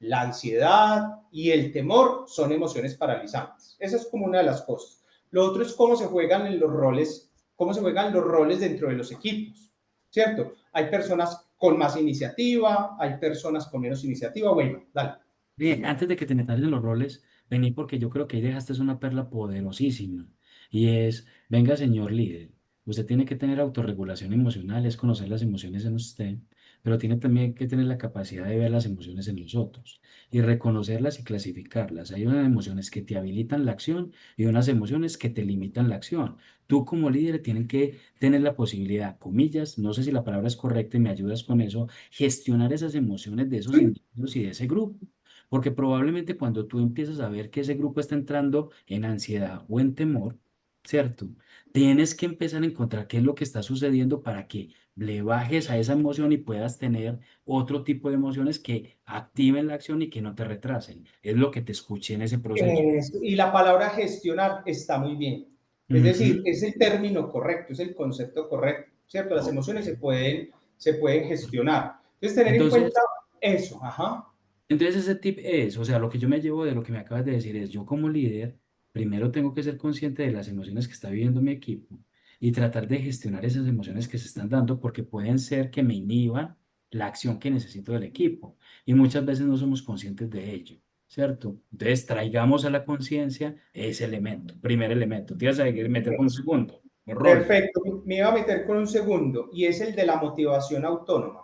La ansiedad y el temor son emociones paralizantes. Esa es como una de las cosas. Lo otro es cómo se juegan en los roles, cómo se juegan los roles dentro de los equipos, ¿cierto? Hay personas con más iniciativa, hay personas con menos iniciativa. Bueno, dale. Bien, antes de que te metas en los roles, vení porque yo creo que ahí dejaste una perla poderosísima. Y es, venga, señor líder, usted tiene que tener autorregulación emocional, es conocer las emociones en usted, pero tiene también que tener la capacidad de ver las emociones en los otros y reconocerlas y clasificarlas. Hay unas emociones que te habilitan la acción y unas emociones que te limitan la acción. Tú como líder tienes que tener la posibilidad, comillas, no sé si la palabra es correcta y me ayudas con eso, gestionar esas emociones de esos individuos y de ese grupo. Porque probablemente cuando tú empiezas a ver que ese grupo está entrando en ansiedad o en temor, ¿cierto? Tienes que empezar a encontrar qué es lo que está sucediendo para que le bajes a esa emoción y puedas tener otro tipo de emociones que activen la acción y que no te retrasen. Es lo que te escuché en ese proceso. Y la palabra gestionar está muy bien. Es decir, Ujú. es el término correcto, es el concepto correcto, ¿cierto? Las Ok. emociones se pueden gestionar. Entonces, tener en cuenta Entonces, eso, ajá. Entonces ese tip es, o sea, lo que yo me llevo de lo que me acabas de decir es, yo como líder, primero tengo que ser consciente de las emociones que está viviendo mi equipo y tratar de gestionar esas emociones que se están dando porque pueden ser que me inhiban la acción que necesito del equipo y muchas veces no somos conscientes de ello, ¿cierto? Entonces traigamos a la conciencia ese elemento, primer elemento. Te vas a meter con un segundo, los roles. Perfecto. Me iba a meter con un segundo y es el de la motivación autónoma.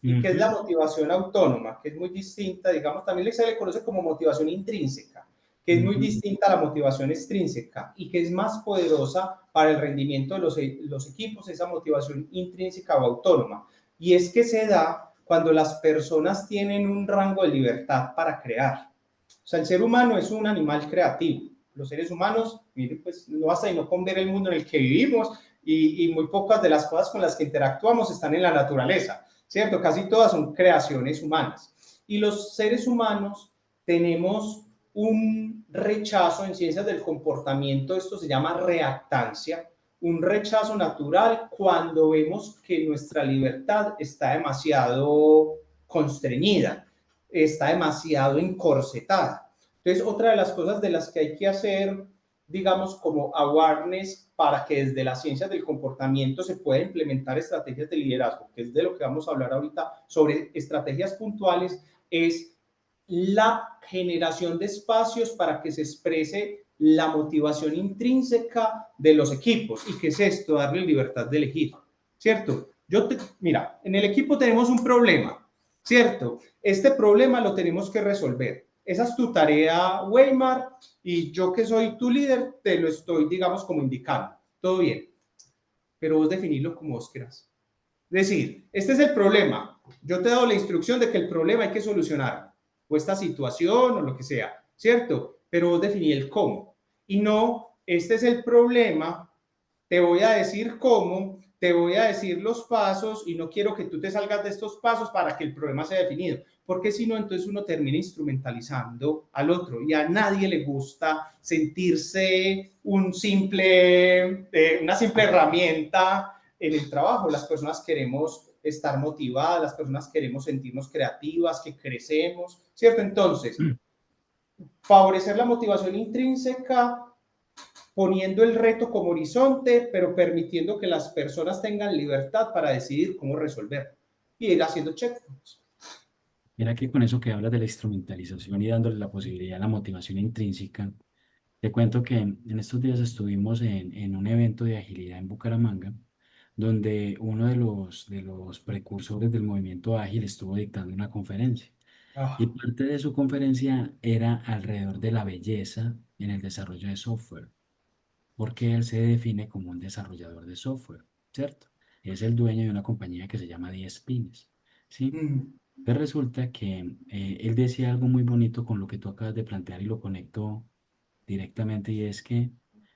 ¿Y qué es la Ujú. motivación autónoma? Que es muy distinta, digamos, también se le conoce como motivación intrínseca, que es muy Ujú. distinta a la motivación extrínseca y que es más poderosa para el rendimiento de los equipos, esa motivación intrínseca o autónoma. Y es que se da cuando las personas tienen un rango de libertad para crear. O sea, el ser humano es un animal creativo. Los seres humanos, miren, pues no basta y no con ver el mundo en el que vivimos y muy pocas de las cosas con las que interactuamos están en la naturaleza, ¿cierto? Casi todas son creaciones humanas. Y los seres humanos tenemos un rechazo en ciencias del comportamiento, esto se llama reactancia, un rechazo natural cuando vemos que nuestra libertad está demasiado constreñida, está demasiado encorsetada. Entonces, otra de las cosas de las que hay que hacer, digamos, como awareness para que desde las ciencias del comportamiento se pueda implementar estrategias de liderazgo, que es de lo que vamos a hablar ahorita sobre estrategias puntuales, es la generación de espacios para que se exprese la motivación intrínseca de los equipos. ¿Y qué es esto? Darle libertad de elegir, ¿cierto? Mira, en el equipo tenemos un problema, ¿cierto? Este problema lo tenemos que resolver. Esa es tu tarea, Weimar, y yo que soy tu líder, te lo estoy, digamos, como indicando. Todo bien, pero vos definirlo como vos quieras. Es decir, este es el problema. Yo te he dado la instrucción de que el problema hay que solucionar, o esta situación, o lo que sea, ¿cierto? Pero vos definí el cómo. Y no, este es el problema, te voy a decir cómo, te voy a decir los pasos y no quiero que tú te salgas de estos pasos para que el problema sea definido, porque si no, entonces uno termina instrumentalizando al otro y a nadie le gusta sentirse una simple herramienta en el trabajo. Las personas queremos estar motivadas, las personas queremos sentirnos creativas, que crecemos, ¿cierto? Entonces, favorecer la motivación intrínseca poniendo el reto como horizonte, pero permitiendo que las personas tengan libertad para decidir cómo resolver y ir haciendo checkpoints. Mira que con eso que hablas de la instrumentalización y dándole la posibilidad a la motivación intrínseca, te cuento que en estos días estuvimos en un evento de agilidad en Bucaramanga, donde uno de los precursores del movimiento ágil estuvo dictando una conferencia. Y Ah, parte de su conferencia era alrededor de la belleza en el desarrollo de software, porque él se define como un desarrollador de software, ¿cierto? Es el dueño de una compañía que se llama 10 Pines, ¿sí? mm, Pero resulta que él decía algo muy bonito con lo que tú acabas de plantear y lo conecto directamente, y es que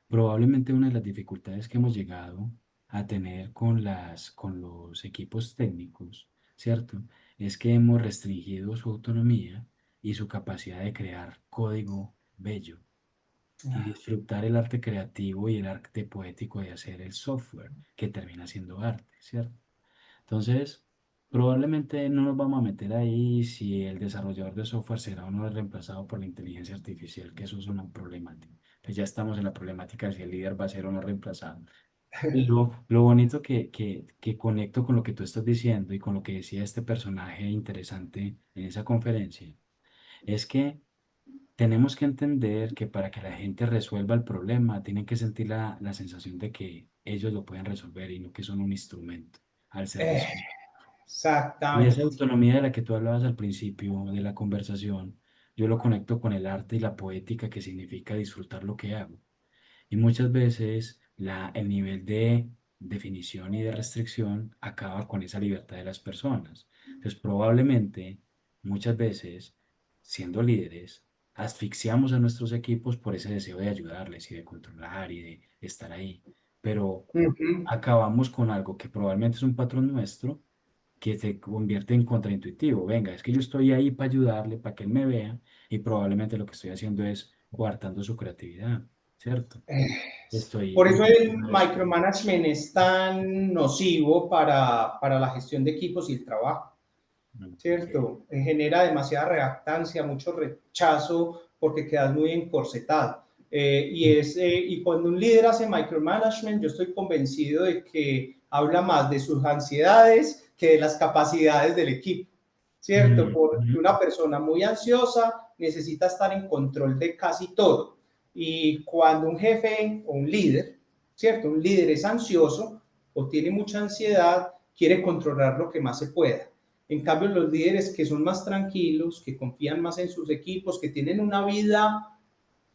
probablemente una de las dificultades que hemos llegado a tener con los equipos técnicos, ¿cierto? Es que hemos restringido su autonomía y su capacidad de crear código bello y ah, disfrutar el arte creativo y el arte poético de hacer el software, que termina siendo arte, ¿cierto? Entonces, probablemente no nos vamos a meter ahí si el desarrollador de software será o no reemplazado por la inteligencia artificial, que eso es una problemática. Pues ya estamos en la problemática de si el líder va a ser o no reemplazado. Lo bonito que conecto con lo que tú estás diciendo y con lo que decía este personaje interesante en esa conferencia, es que tenemos que entender que para que la gente resuelva el problema, tienen que sentir la sensación de que ellos lo pueden resolver y no que son un instrumento al eh, servicio. Y esa exactamente. autonomía de la que tú hablabas al principio de la conversación, yo lo conecto con el arte y la poética que significa disfrutar lo que hago. Y muchas veces el nivel de definición y de restricción acaba con esa libertad de las personas. Entonces, probablemente, muchas veces, siendo líderes, asfixiamos a nuestros equipos por ese deseo de ayudarles y de controlar y de estar ahí. Pero Ujú. acabamos con algo que probablemente es un patrón nuestro que se convierte en contraintuitivo. Venga, es que yo estoy ahí para ayudarle, para que él me vea, y probablemente lo que estoy haciendo es coartando su creatividad, ¿cierto? Eh, Estoy Por eso el utilizando eso. micromanagement es tan nocivo para la gestión de equipos y el trabajo. Ok. ¿Cierto? Genera demasiada reactancia, mucho rechazo porque quedas muy encorsetado. Y cuando un líder hace micromanagement, yo estoy convencido de que habla más de sus ansiedades que de las capacidades del equipo, ¿cierto? Porque Ujú. una persona muy ansiosa necesita estar en control de casi todo. Y cuando un jefe o un líder, ¿cierto? Un líder es ansioso o tiene mucha ansiedad, quiere controlar lo que más se pueda. En cambio, los líderes que son más tranquilos, que confían más en sus equipos, que tienen una vida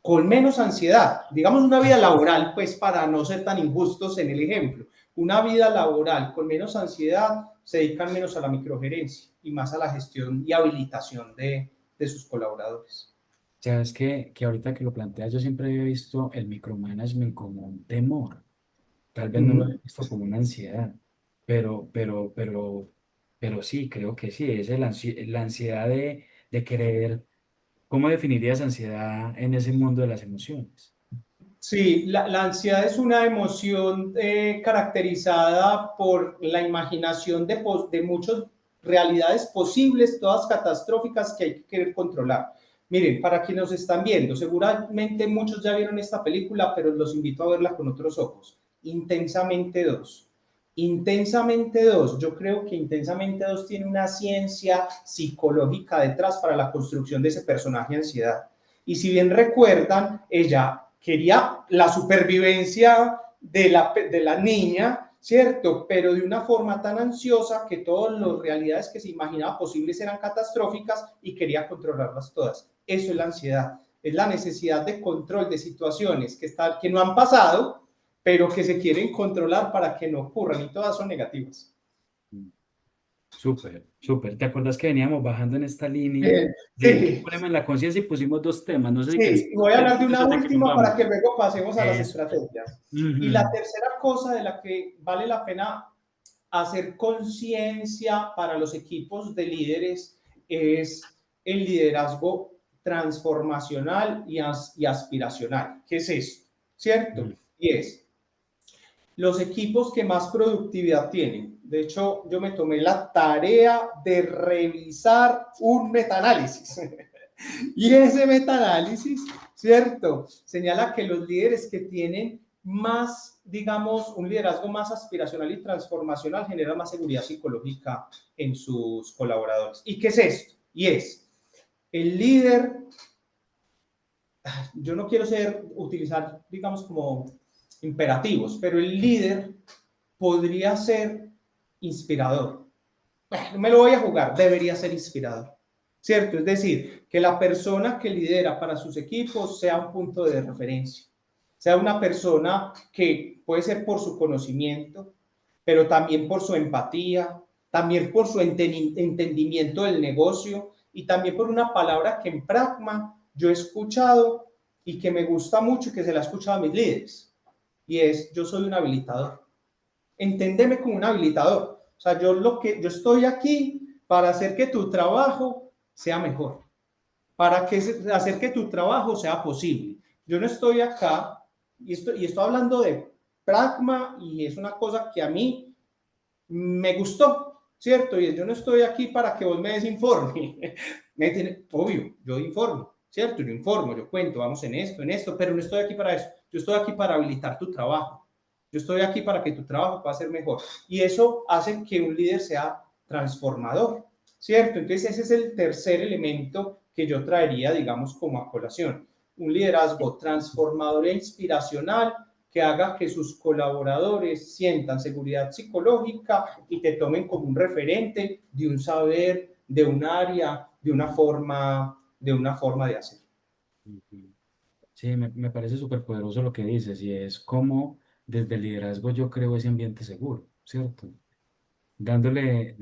con menos ansiedad, digamos una vida laboral, pues para no ser tan injustos en el ejemplo, una vida laboral con menos ansiedad, se dedican menos a la microgerencia y más a la gestión y habilitación de sus colaboradores. Sabes que ahorita que lo planteas, yo siempre había visto el micromanagement como un temor. Tal vez no lo he Mm. visto como una ansiedad, pero, pero, pero, pero sí, creo que sí, es la ansiedad de querer. ¿Cómo definirías ansiedad en ese mundo de las emociones? Sí, la ansiedad es una emoción caracterizada por la imaginación de muchas realidades posibles, todas catastróficas que hay que querer controlar. Miren, para quienes nos están viendo, seguramente muchos ya vieron esta película, pero los invito a verla con otros ojos. Intensamente 2. Intensamente 2. Yo creo que Intensamente 2 tiene una ciencia psicológica detrás para la construcción de ese personaje ansiedad. Y si bien recuerdan, ella quería la supervivencia de la niña, ¿cierto? Pero de una forma tan ansiosa que todas las realidades que se imaginaba posibles eran catastróficas y quería controlarlas todas. Eso es la ansiedad, es la necesidad de control de situaciones que no han pasado, pero que se quieren controlar para que no ocurran y todas son negativas. Súper, súper. ¿Te acuerdas que veníamos bajando en esta línea de qué Sí, problema en la conciencia y pusimos dos temas? No sé si querés sí, voy a hablar de una antes de que nos última para que vamos. luego pasemos a las Eso. estrategias. Y la Ujú. tercera cosa de la que vale la pena hacer conciencia para los equipos de líderes es el liderazgo transformacional y aspiracional. ¿Qué es esto? ¿Cierto? Mm. Y es los equipos que más productividad tienen. De hecho, yo me tomé la tarea de revisar un metaanálisis. Y ese metaanálisis, ¿cierto? Señala que los líderes que tienen más, digamos, un liderazgo más aspiracional y transformacional generan más seguridad psicológica en sus colaboradores. ¿Y qué es esto? Y es el líder, yo no quiero utilizar, digamos, como imperativos, pero el líder podría ser inspirador. Bueno, me lo voy a jugar, debería ser inspirador. ¿cierto? Es decir, que la persona que lidera para sus equipos sea un punto de referencia, sea una persona que puede ser por su conocimiento, pero también por su empatía, también por su entendimiento del negocio y también por una palabra que en Pragma yo he escuchado y que me gusta mucho y que se la he escuchado a mis líderes, y es: yo soy un habilitador. Entendeme como un habilitador. O sea, yo estoy aquí para hacer que tu trabajo sea mejor, para hacer que tu trabajo sea posible. Yo no estoy acá, y estoy hablando de pragma, y es una cosa que a mí me gustó, ¿cierto? Y yo no estoy aquí para que vos me des informe. Obvio, yo informo, ¿cierto? Yo informo, yo cuento, vamos en esto, pero no estoy aquí para eso. Yo estoy aquí para habilitar tu trabajo. Yo estoy aquí para que tu trabajo pueda ser mejor. Y eso hace que un líder sea transformador, ¿cierto? Entonces ese es el tercer elemento que yo traería, digamos, como a colación. Un liderazgo transformador e inspiracional que haga que sus colaboradores sientan seguridad psicológica y te tomen como un referente de un saber, de un área, de una forma de hacer. Ujú. Sí, me parece súper poderoso lo que dices y es como desde el liderazgo yo creo ese ambiente seguro, ¿cierto? Dándole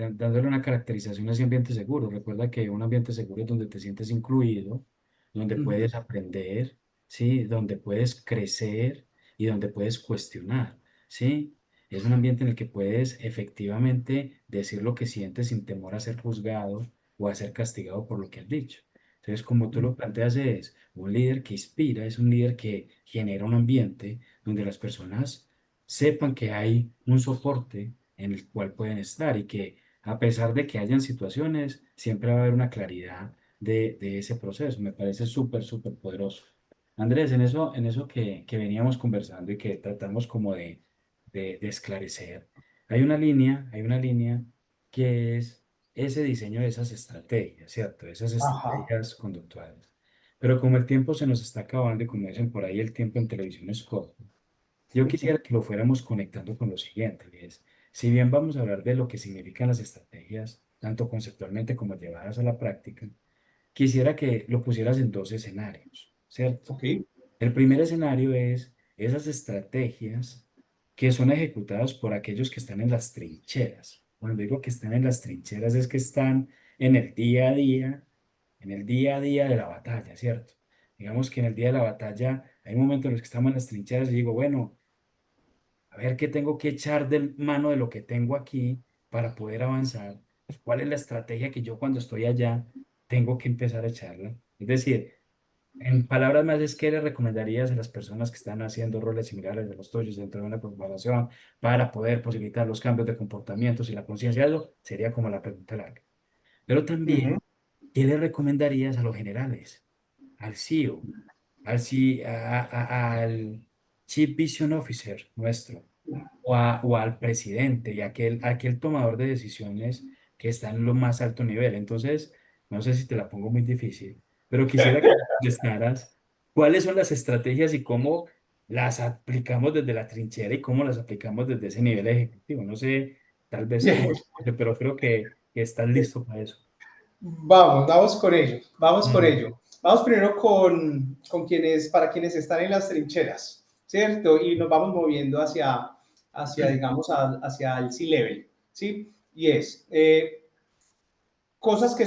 una caracterización a ese ambiente seguro. Recuerda que un ambiente seguro es donde te sientes incluido, donde Uh -huh. puedes aprender, ¿sí? Donde puedes crecer y donde puedes cuestionar, ¿sí? Es un ambiente en el que puedes efectivamente decir lo que sientes sin temor a ser juzgado o a ser castigado por lo que has dicho. Entonces, como tú lo planteas, es un líder que inspira, es un líder que genera un ambiente donde las personas sepan que hay un soporte en el cual pueden estar y que a pesar de que hayan situaciones, siempre va a haber una claridad de ese proceso. Me parece súper, súper poderoso. Andrés, en eso que veníamos conversando y que tratamos como de esclarecer, hay una línea que es ese diseño de esas estrategias, ¿cierto? Esas Ajá. estrategias conductuales. Pero como el tiempo se nos está acabando y como dicen por ahí, el tiempo en televisión es corto, yo quisiera que lo fuéramos conectando con lo siguiente, es, si bien vamos a hablar de lo que significan las estrategias, tanto conceptualmente como llevadas a la práctica, quisiera que lo pusieras en dos escenarios, ¿cierto? Ok. El primer escenario es esas estrategias que son ejecutadas por aquellos que están en las trincheras. Cuando digo que están en las trincheras es que están en el día a día, en el día a día de la batalla, ¿cierto? Digamos que en el día de la batalla hay momentos en los que estamos en las trincheras y digo, bueno, a ver qué tengo que echar de mano de lo que tengo aquí para poder avanzar. Pues, ¿cuál es la estrategia que yo cuando estoy allá tengo que empezar a echarla? Es decir, en palabras más, es que le recomendarías a las personas que están haciendo roles similares de los tuyos dentro de una corporación para poder posibilitar los cambios de comportamientos y la conciencia de eso? Sería como la pregunta larga. Pero Uh -huh. también, ¿qué le recomendarías a los generales, al CEO, al Chief Vision Officer nuestro? O al presidente y aquel tomador de decisiones que está en lo más alto nivel? Entonces, no sé si te la pongo muy difícil, pero quisiera que contestaras cuáles son las estrategias y cómo las aplicamos desde la trinchera y cómo las aplicamos desde ese nivel ejecutivo. No sé, tal vez cómo, pero creo que estás listo para eso. Vamos con ello, vamos con Mm, ello. Vamos primero con quienes, para quienes están en las trincheras, ¿cierto? Y nos vamos moviendo digamos, hacia el C-Level, ¿sí? Y es cosas que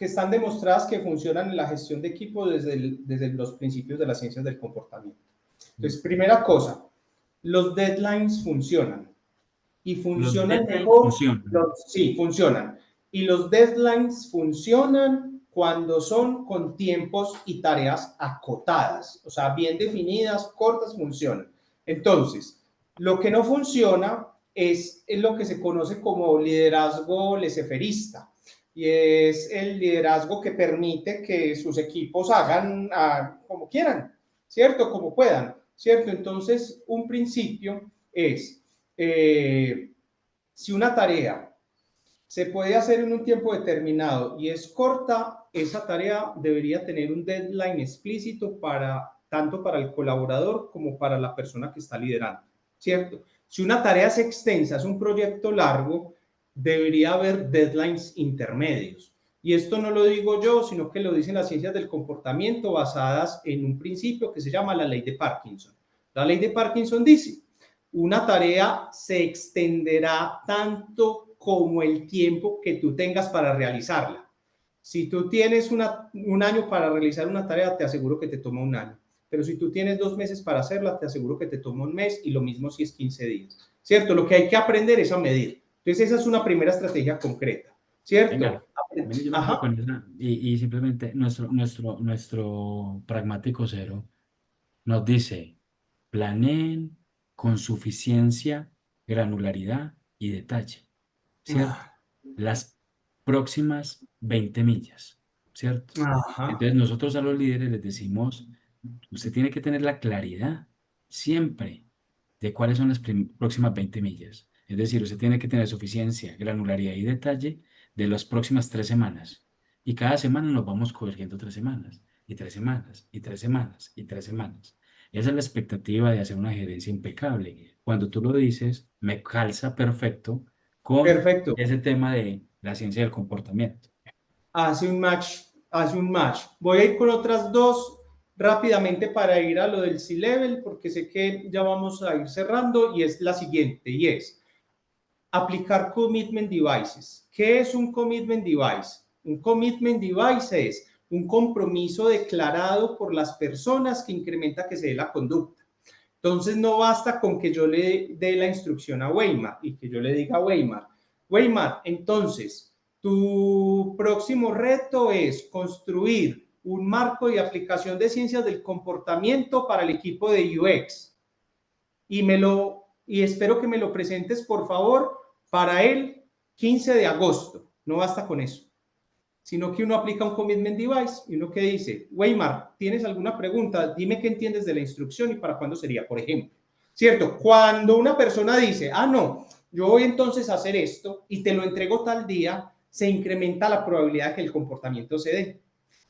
están demostradas que funcionan en la gestión de equipo desde los principios de las ciencias del comportamiento. mm. Entonces, primera cosa, los deadlines funcionan y Los funcionan deadlines mejor, funcionan. sí, funcionan. Y los deadlines funcionan cuando son con tiempos y tareas acotadas, o sea, bien definidas, cortas, funcionan. Entonces, lo que no funciona es lo que se conoce como liderazgo laissez-fairista, y es el liderazgo que permite que sus equipos hagan como quieran, ¿cierto? Como puedan, ¿cierto? Entonces, un principio es, si una tarea se puede hacer en un tiempo determinado y es corta, esa tarea debería tener un deadline explícito tanto para el colaborador como para la persona que está liderando, ¿cierto? Si una tarea es extensa, es un proyecto largo, debería haber deadlines intermedios. Y esto no lo digo yo, sino que lo dicen las ciencias del comportamiento basadas en un principio que se llama la ley de Parkinson. La ley de Parkinson dice, una tarea se extenderá tanto como el tiempo que tú tengas para realizarla. Si tú tienes un año para realizar una tarea, te aseguro que te toma un año. Pero si tú tienes 2 meses para hacerla, te aseguro que te toma un mes, y lo mismo si es 15 días. ¿Cierto? Lo que hay que aprender es a medir. Entonces, esa es una primera estrategia concreta. ¿Cierto? Venga, ven, yo me quedo con esa. Y simplemente nuestro pragmático cero nos dice, planeen con suficiencia, granularidad y detalle, ¿cierto? Las próximas 20 millas, ¿cierto? Ajá. Entonces nosotros a los líderes les decimos, usted tiene que tener la claridad siempre de cuáles son las próximas 20 millas. Es decir, usted tiene que tener suficiencia, granularidad y detalle de las próximas 3 semanas. Y cada semana nos vamos corrigiendo 3 semanas, y 3 semanas, y 3 semanas, y 3 semanas. Esa es la expectativa de hacer una gerencia impecable. Cuando tú lo dices, me calza perfecto con Perfecto. ese tema de la ciencia del comportamiento. Hace un match. Voy a ir con otras dos rápidamente para ir a lo del C-Level, porque sé que ya vamos a ir cerrando, y es la siguiente, y es aplicar commitment devices. ¿Qué es un commitment device? Un commitment device es un compromiso declarado por las personas que incrementa que se dé la conducta. Entonces no basta con que yo le dé la instrucción a Weimar y que yo le diga a Weimar, entonces tu próximo reto es construir un marco de aplicación de ciencias del comportamiento para el equipo de UX, y espero que me lo presentes, por favor, para el 15 de agosto. No basta con eso, sino que uno aplica un commitment device y uno que dice, Weimar, ¿tienes alguna pregunta? Dime qué entiendes de la instrucción y para cuándo sería, por ejemplo. ¿Cierto? Cuando una persona dice, no, yo voy entonces a hacer esto y te lo entrego tal día, se incrementa la probabilidad de que el comportamiento se dé.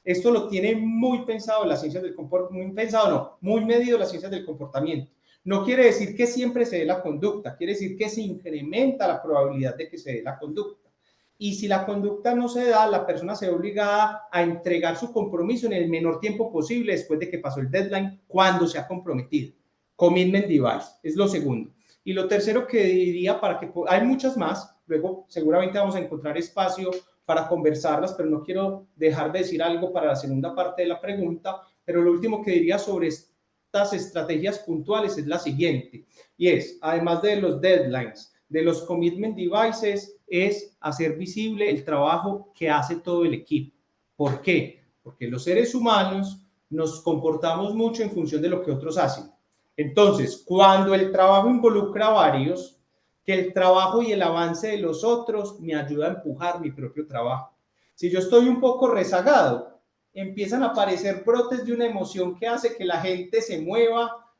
Esto lo tiene muy pensado la ciencia del comportamiento, muy pensado, no, muy medido la ciencia del comportamiento. No quiere decir que siempre se dé la conducta, quiere decir que se incrementa la probabilidad de que se dé la conducta. Y si la conducta no se da, la persona se ve obligada a entregar su compromiso en el menor tiempo posible después de que pasó el deadline, cuando se ha comprometido. Commitment device es lo segundo. Y lo tercero que diría, para que hay muchas más, luego seguramente vamos a encontrar espacio para conversarlas, pero no quiero dejar de decir algo para la segunda parte de la pregunta. Pero lo último que diría sobre estas estrategias puntuales es la siguiente, y es, además de los deadlines, de los commitment devices, es hacer visible el trabajo que hace todo el equipo. ¿Por qué? Porque los seres humanos nos comportamos mucho en función de lo que otros hacen. Entonces, cuando el trabajo involucra a varios, que el trabajo y el avance de los otros me ayuda a empujar mi propio trabajo. Si yo estoy un poco rezagado, empiezan a aparecer brotes de una emoción que hace que la gente se mueva,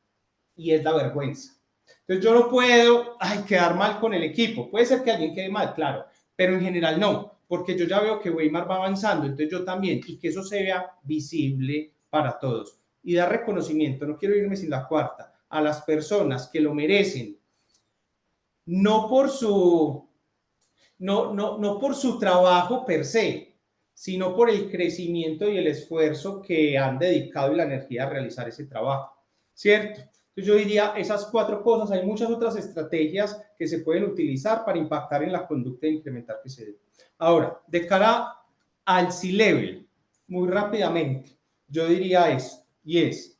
y es la vergüenza. Entonces yo no puedo quedar mal con el equipo. Puede ser que alguien quede mal, claro, pero en general no, porque yo ya veo que Weimar va avanzando, entonces yo también, y que eso se vea visible para todos. Y dar reconocimiento, no quiero irme sin la cuarta, a las personas que lo merecen, no por su, no por su trabajo per se, sino por el crecimiento y el esfuerzo que han dedicado y la energía a realizar ese trabajo, ¿cierto? Entonces yo diría esas 4 cosas. Hay muchas otras estrategias que se pueden utilizar para impactar en la conducta e incrementar que se dé. Ahora, de cara al C-Level, muy rápidamente, yo diría esto, y es,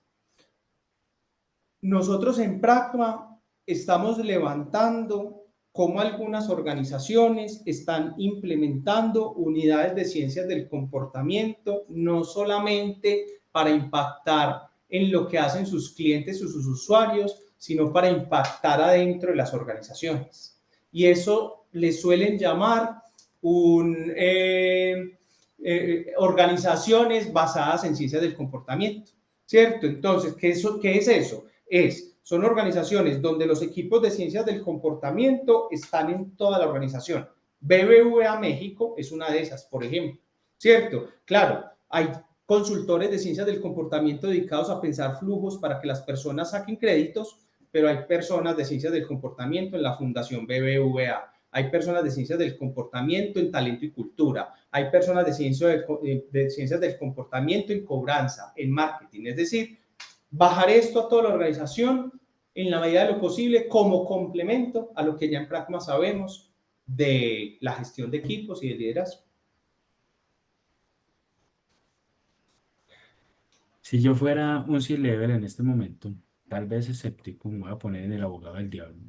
nosotros en Pragma estamos levantando cómo algunas organizaciones están implementando unidades de ciencias del comportamiento, no solamente para impactar en lo que hacen sus clientes o sus usuarios, sino para impactar adentro de las organizaciones. Y eso le suelen llamar organizaciones basadas en ciencias del comportamiento, ¿cierto? Entonces, ¿qué es eso? Son organizaciones donde los equipos de ciencias del comportamiento están en toda la organización. BBVA México es una de esas, por ejemplo, ¿cierto? Claro, hay consultores de ciencias del comportamiento dedicados a pensar flujos para que las personas saquen créditos, pero hay personas de ciencias del comportamiento en la Fundación BBVA. hay personas de ciencias del comportamiento en talento y cultura, hay personas de ciencias del comportamiento en cobranza, en marketing. Es decir, bajar esto a toda la organización en la medida de lo posible como complemento a lo que ya en Pragma sabemos de la gestión de equipos y de liderazgo. Si yo fuera un C-level en este momento, tal vez escéptico, me voy a poner en el abogado del diablo,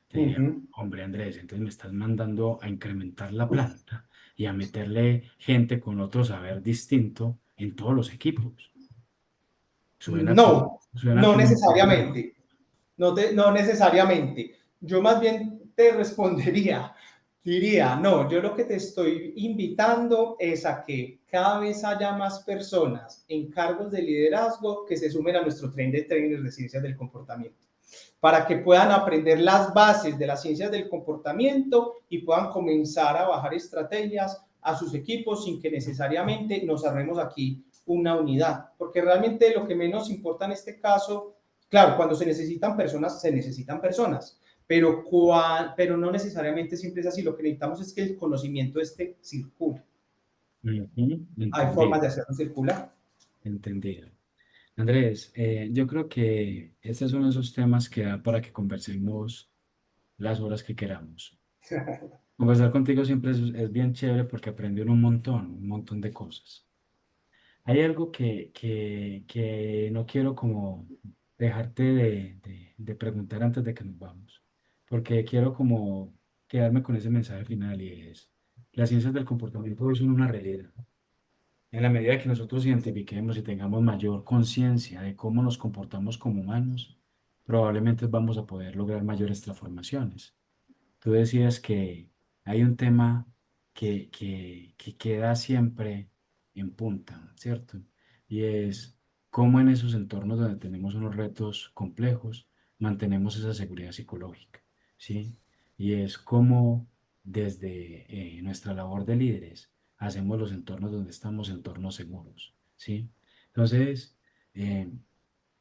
te Uh diría, -huh. hombre Andrés, entonces me estás mandando a incrementar la planta y a meterle gente con otro saber distinto en todos los equipos. No, Suena no como insultar. necesariamente. No necesariamente. Yo más bien te respondería, diría, no, yo lo que te estoy invitando es a que cada vez haya más personas en cargos de liderazgo que se sumen a nuestro tren de trainers de ciencias del comportamiento, para que puedan aprender las bases de las ciencias del comportamiento y puedan comenzar a bajar estrategias a sus equipos sin que necesariamente nos armemos aquí una unidad, porque realmente lo que menos importa en este caso, claro, cuando se necesitan personas, pero no necesariamente siempre es así. Lo que necesitamos es que el conocimiento este circule. Ujú, Hay formas entendido, de hacerlo circular. entendido. Andrés, yo creo que este es uno de esos temas que da para que conversemos las horas que queramos. Conversar contigo siempre es bien chévere porque aprendí un montón de cosas. Hay algo que no quiero como dejarte de preguntar antes de que nos vamos, porque quiero como quedarme con ese mensaje final y es, las ciencias del comportamiento hoy son una realidad. En la medida que nosotros identifiquemos y tengamos mayor conciencia de cómo nos comportamos como humanos, probablemente vamos a poder lograr mayores transformaciones. Tú decías que hay un tema que queda siempre en punta, ¿cierto? Y es cómo en esos entornos donde tenemos unos retos complejos mantenemos esa seguridad psicológica, ¿sí? Y es cómo desde nuestra labor de líderes hacemos los entornos donde estamos entornos seguros, ¿sí? Entonces, eh,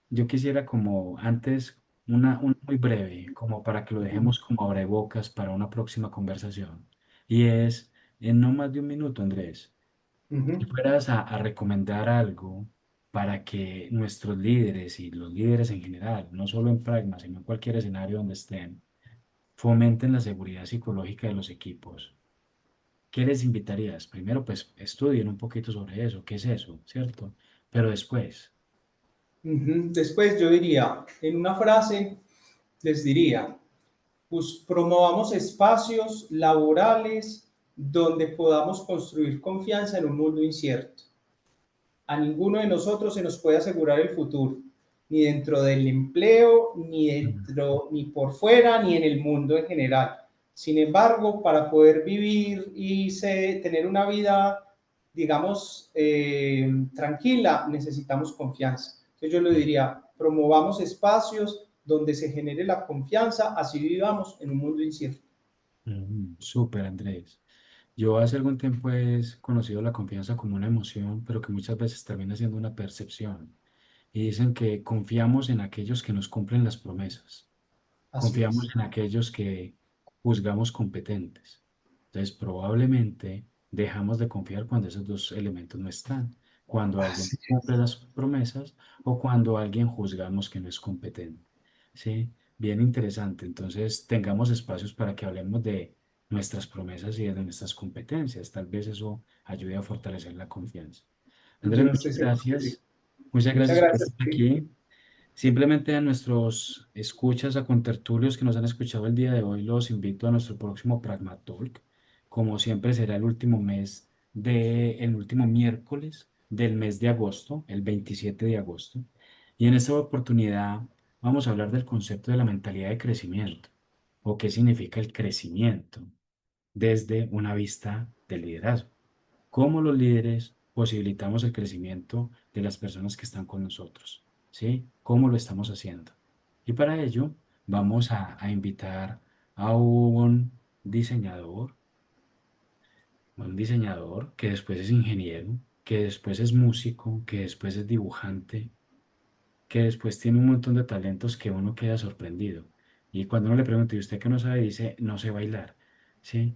yo quisiera como antes, una muy breve, como para que lo dejemos como abrebocas para una próxima conversación. Y es, en no más de un minuto, Andrés, Uh -huh. si fueras a recomendar algo para que nuestros líderes y los líderes en general, no solo en Pragma, sino en cualquier escenario donde estén, fomenten la seguridad psicológica de los equipos, ¿qué les invitarías? Primero, pues estudien un poquito sobre eso, qué es eso, ¿cierto? Pero después, Después yo diría, en una frase, les diría, pues promovamos espacios laborales donde podamos construir confianza en un mundo incierto. A ninguno de nosotros se nos puede asegurar el futuro, ni dentro del empleo, ni por fuera, ni en el mundo en general. Sin embargo, para poder vivir y tener una vida, digamos, tranquila, necesitamos confianza. Entonces yo le diría, promovamos espacios donde se genere la confianza, así vivamos en un mundo incierto. Súper, Andrés. Yo hace algún tiempo he conocido la confianza como una emoción, pero que muchas veces termina siendo una percepción. Y dicen que confiamos en aquellos que nos cumplen las promesas, Así confiamos es. en aquellos que juzgamos competentes. Entonces, probablemente dejamos de confiar cuando esos dos elementos no están, cuando alguien Así cumple es. las promesas o cuando alguien juzgamos que no es competente. ¿Sí? Bien interesante. Entonces, tengamos espacios para que hablemos de nuestras promesas y de nuestras competencias. Tal vez eso ayude a fortalecer la confianza. Andrés, Yo muchas estoy seguro que sí. gracias. Muchas Muchas gracias por gracias. estar aquí. Simplemente a nuestros escuchas, a contertulios que nos han escuchado el día de hoy, los invito a nuestro próximo Pragma Talk. Como siempre, será el último miércoles del mes de agosto, el 27 de agosto. Y en esta oportunidad vamos a hablar del concepto de la mentalidad de crecimiento o qué significa el crecimiento desde una vista del liderazgo. Cómo los líderes posibilitamos el crecimiento de las personas que están con nosotros, ¿sí? ¿Cómo lo estamos haciendo? Y para ello vamos a invitar a un diseñador que después es ingeniero, que después es músico, que después es dibujante, que después tiene un montón de talentos que uno queda sorprendido. Y cuando uno le pregunta, ¿y usted qué no sabe? Dice, no sé bailar. ¿sí?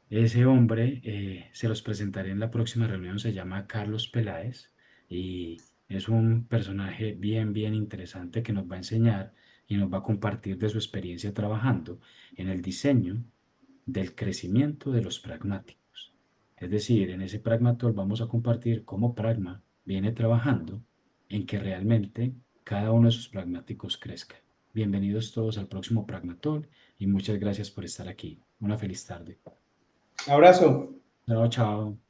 Ese hombre, se los presentaré en la próxima reunión, se llama Carlos Peláez y es un personaje bien, bien interesante que nos va a enseñar y nos va a compartir de su experiencia trabajando en el diseño del crecimiento de los pragmáticos. Es decir, en ese Pragmatol vamos a compartir cómo Pragma viene trabajando en que realmente cada uno de sus pragmáticos crezca. Bienvenidos todos al próximo Pragmatol y muchas gracias por estar aquí. Una feliz tarde. Abrazo. Chao, chao.